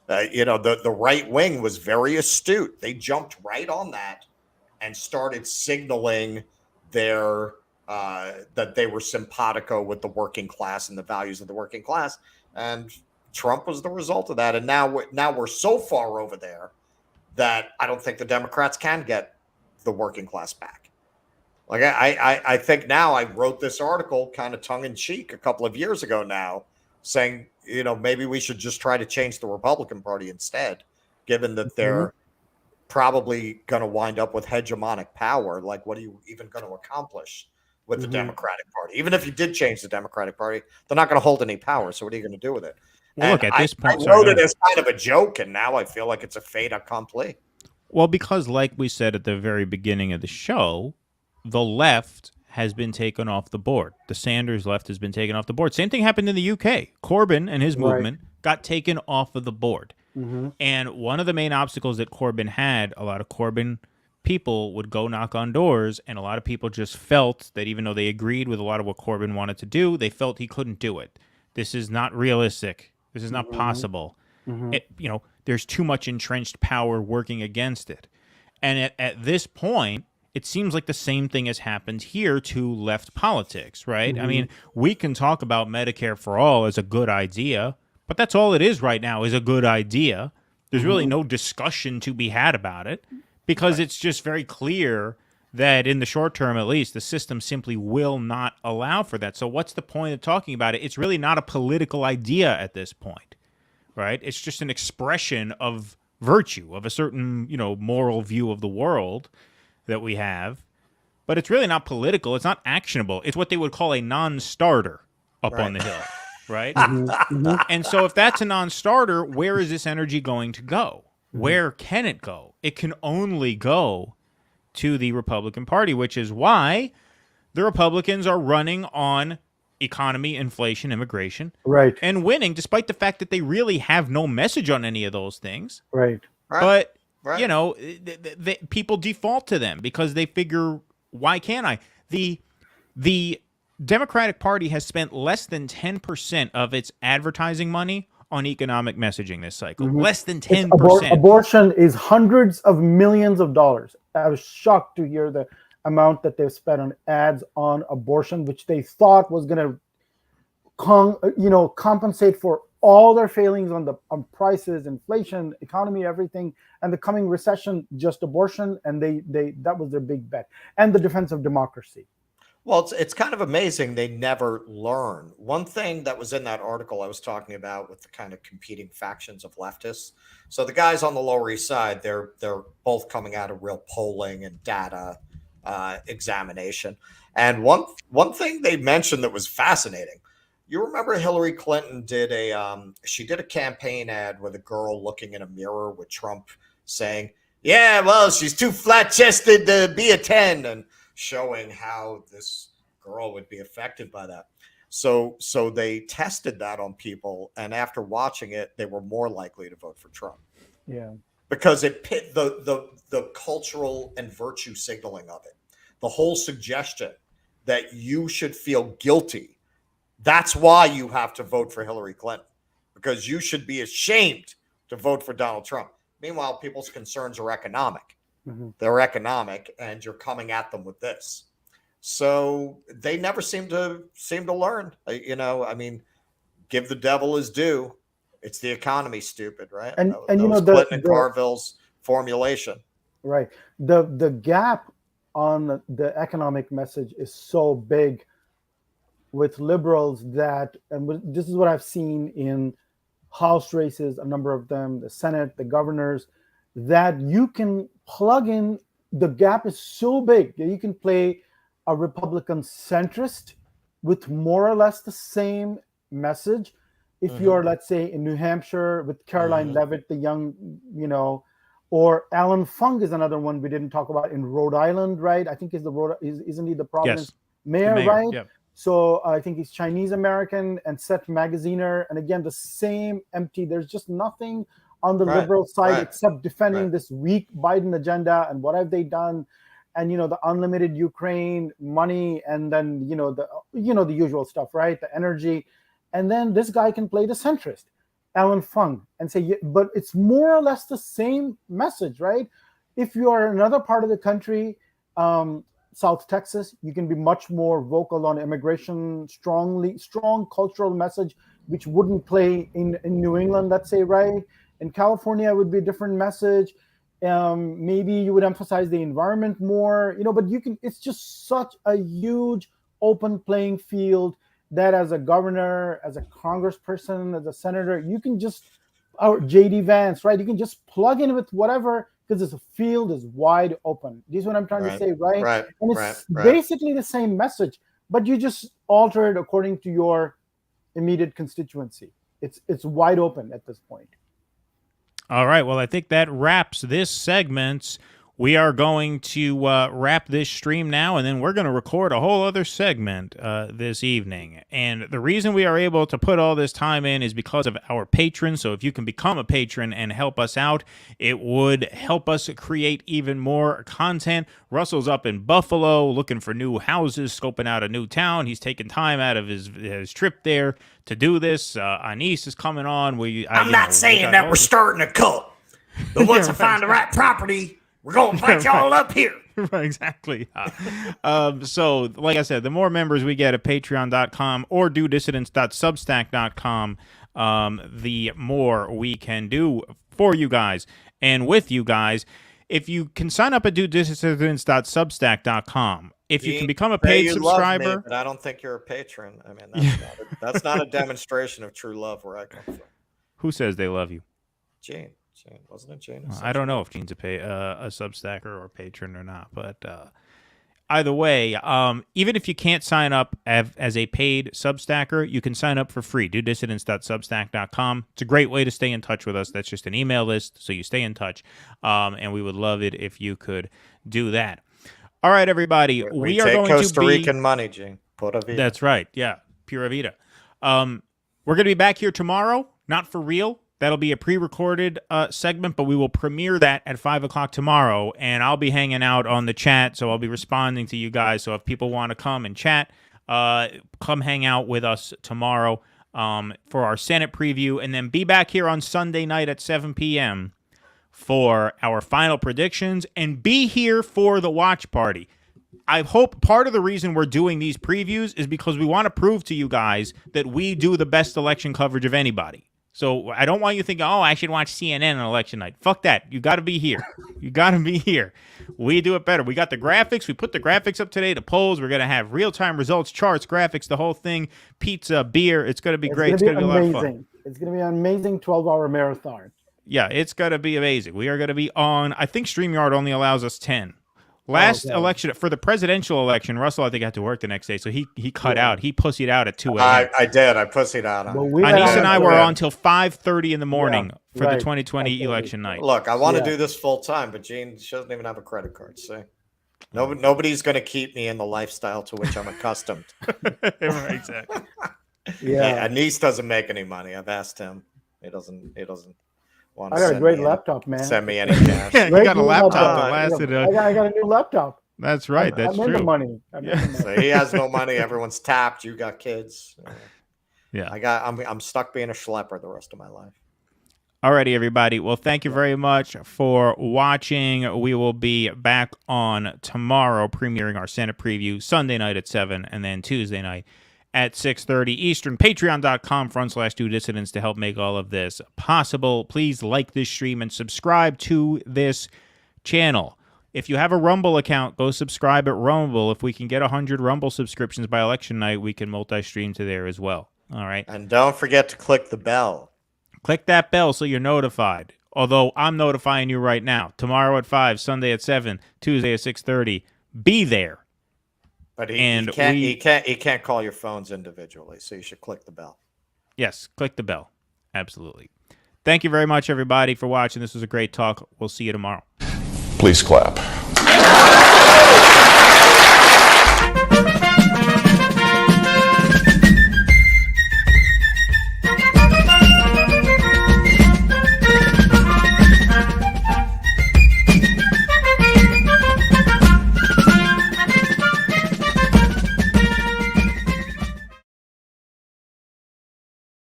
The right wing was very astute. They jumped right on that and started signaling that they were simpatico with the working class and the values of the working class. And Trump was the result of that. And now we're so far over there that I don't think the Democrats can get the working class back. Like I think now, I wrote this article kind of tongue in cheek a couple of years ago now, saying, maybe we should just try to change the Republican Party instead, given that they're probably going to wind up with hegemonic power. Like, what are you even going to accomplish with the Democratic Party? Even if you did change the Democratic Party, they're not going to hold any power. So what are you going to do with it? Well, look, at this point, I wrote it as kind of a joke, and now I feel like it's a fait accompli. Well, because like we said at the very beginning of the show, the left has been taken off the board. The Sanders left has been taken off the board. Same thing happened in the UK. Corbyn and his movement got taken off of the board. And one of the main obstacles that Corbyn had, a lot of Corbyn people would go knock on doors, and a lot of people just felt that even though they agreed with a lot of what Corbyn wanted to do, they felt he couldn't do it. This is not realistic. This is not possible. There's too much entrenched power working against it. And at this point, it seems like the same thing has happened here to left politics, right? I mean, we can talk about Medicare for all as a good idea, but that's all it is right now, is a good idea. There's really no discussion to be had about it, because it's just very clear that in the short term, at least, the system simply will not allow for that. So what's the point of talking about it? It's really not a political idea at this point, right? It's just an expression of virtue, of a certain, moral view of the world that we have. But it's really not political. It's not actionable. It's what they would call a non-starter up on the hill, right? And so if that's a non-starter, where is this energy going to go? Where can it go? It can only go to the Republican Party, which is why the Republicans are running on economy, inflation, immigration, right, and winning, despite the fact that they really have no message on any of those things. right. But people default to them because they figure, why can't I? The Democratic Party has spent less than 10% of its advertising money on economic messaging this cycle. Less than 10%. Abortion is hundreds of millions of dollars. I was shocked to hear the amount that they've spent on ads on abortion, which they thought was going to compensate for all their failings on prices, inflation, economy, everything, and the coming recession. Just abortion, and they that was their big bet, and the defense of democracy. Well, it's kind of amazing they never learn. One thing that was in that article I was talking about with the kind of competing factions of leftists. So the guys on the Lower East Side, they're both coming out of real polling and data examination. And one thing they mentioned that was fascinating. You remember Hillary Clinton did a campaign ad with a girl looking in a mirror with Trump saying, "Yeah, well, she's too flat-chested to be a 10," and showing how this girl would be affected by that. So they tested that on people, and after watching it, they were more likely to vote for Trump. Yeah, because it pit the cultural and virtue signaling of it, the whole suggestion that you should feel guilty. That's why you have to vote for Hillary Clinton, because you should be ashamed to vote for Donald Trump. Meanwhile, people's concerns are economic. They're economic, and you're coming at them with this. So they never seem to learn. I mean, give the devil his due. It's the economy, stupid, right? And Clinton and Carville's formulation. Right. The gap on the economic message is so big with liberals that, and this is what I've seen in House races, a number of them, the Senate, the governors, that you can plug in. The gap is so big that you can play a Republican centrist with more or less the same message. If you're, let's say, in New Hampshire with Caroline Leavitt, the young, or Alan Fung is another one we didn't talk about in Rhode Island, right? I think isn't he the Providence mayor, right? Yep. So I think he's Chinese American and Seth Magaziner. And again, the same empty. There's just nothing on the liberal side except defending this weak Biden agenda and what have they done, and the unlimited Ukraine money, and then the usual stuff, right? The energy, and then this guy can play the centrist, Alan Fung, and say, but it's more or less the same message, right? If you are in another part of the country, South Texas, you can be much more vocal on immigration, strong cultural message, which wouldn't play in New England, let's say, right? In California, it would be a different message. Maybe you would emphasize the environment more, but it's just such a huge open playing field that as a governor, as a congressperson, as a senator, you can just, or J.D. Vance, right? You can just plug in with whatever, because the field is wide open. This is what I'm trying to say, right? Right. And it's basically the same message, but you just alter it according to your immediate constituency. It's wide open at this point. All right. Well, I think that wraps this segment. We are going to wrap this stream now, and then we're going to record a whole other segment this evening. And the reason we are able to put all this time in is because of our patrons. So if you can become a patron and help us out, it would help us create even more content. Russell's up in Buffalo looking for new houses, scoping out a new town. He's taking time out of his trip there to do this. Anise is coming on. I'm not saying that we're starting a cult, but once I find the right property, we're going to invite y'all up here. Exactly. So, like I said, the more members we get at patreon.com or dodissidents.substack.com, the more we can do for you guys and with you guys. If you can sign up at dodissidents.substack.com, if you can become a paid subscriber. Love me, but I don't think you're a patron. I mean, that's not a demonstration of true love where I come from. Who says they love you? Jane, wasn't it Jane? I don't know if Gene's a Substacker or a patron or not, but either way, even if you can't sign up as a paid Substacker, you can sign up for free. DoDissidents.substack.com. It's a great way to stay in touch with us. That's just an email list, so you stay in touch, and we would love it if you could do that. All right, everybody. We are take going Costa to be... Rican money, Gene. Pura vida. That's right. Yeah, pura vida. We're going to be back here tomorrow. Not for real. That'll be a pre-recorded segment, but we will premiere that at 5 o'clock tomorrow, and I'll be hanging out on the chat, so I'll be responding to you guys. So if people want to come and chat, come hang out with us tomorrow for our Senate preview, and then be back here on Sunday night at 7 p.m. for our final predictions, and be here for the watch party. I hope part of the reason we're doing these previews is because we want to prove to you guys that we do the best election coverage of anybody. So I don't want you thinking, oh, I should watch CNN on election night. Fuck that. You got to be here. You got to be here. We do it better. We got the graphics. We put the graphics up today, the polls. We're going to have real-time results, charts, graphics, the whole thing, pizza, beer. It's going to be great. It's going to be a lot of fun. It's going to be an amazing 12-hour marathon. Yeah, it's going to be amazing. We are going to be on, I think StreamYard only allows us 10. Last election, for the presidential election, Russell, I think, had to work the next day, so he cut out. He pussied out at 2 a.m. I did. I pussied out on it. Anis and I were on until 5:30 in the morning for the 2020 election night. Look, I want to do this full time, but Gene, she doesn't even have a credit card, see? Nobody's going to keep me in the lifestyle to which I'm accustomed. Right, exactly. Yeah. Anis doesn't make any money. I've asked him. He doesn't want to I got a great laptop, man. Send me any cash. Yeah, you got a laptop that lasted. I got a new laptop. That's right. That's I'm true. The money. So he has no money. Everyone's tapped. You got kids. Yeah. I'm stuck being a schlepper the rest of my life. Alrighty, everybody. Well, thank you very much for watching. We will be back on tomorrow, premiering our Senate preview Sunday night at 7, and then Tuesday night at 6:30 Eastern. Patreon.com/DoDissidents to help make all of this possible. Please like this stream and subscribe to this channel. If you have a Rumble account, go subscribe at Rumble. If we can get 100 Rumble subscriptions by election night, we can multi-stream to there as well. All right. And don't forget to click the bell. Click that bell so you're notified. Although I'm notifying you right now. Tomorrow at 5, Sunday at 7, Tuesday at 6:30. Be there. But he can't call your phones individually, so you should click the bell. Yes, click the bell. Absolutely. Thank you very much, everybody, for watching. This was a great talk. We'll see you tomorrow. Please clap.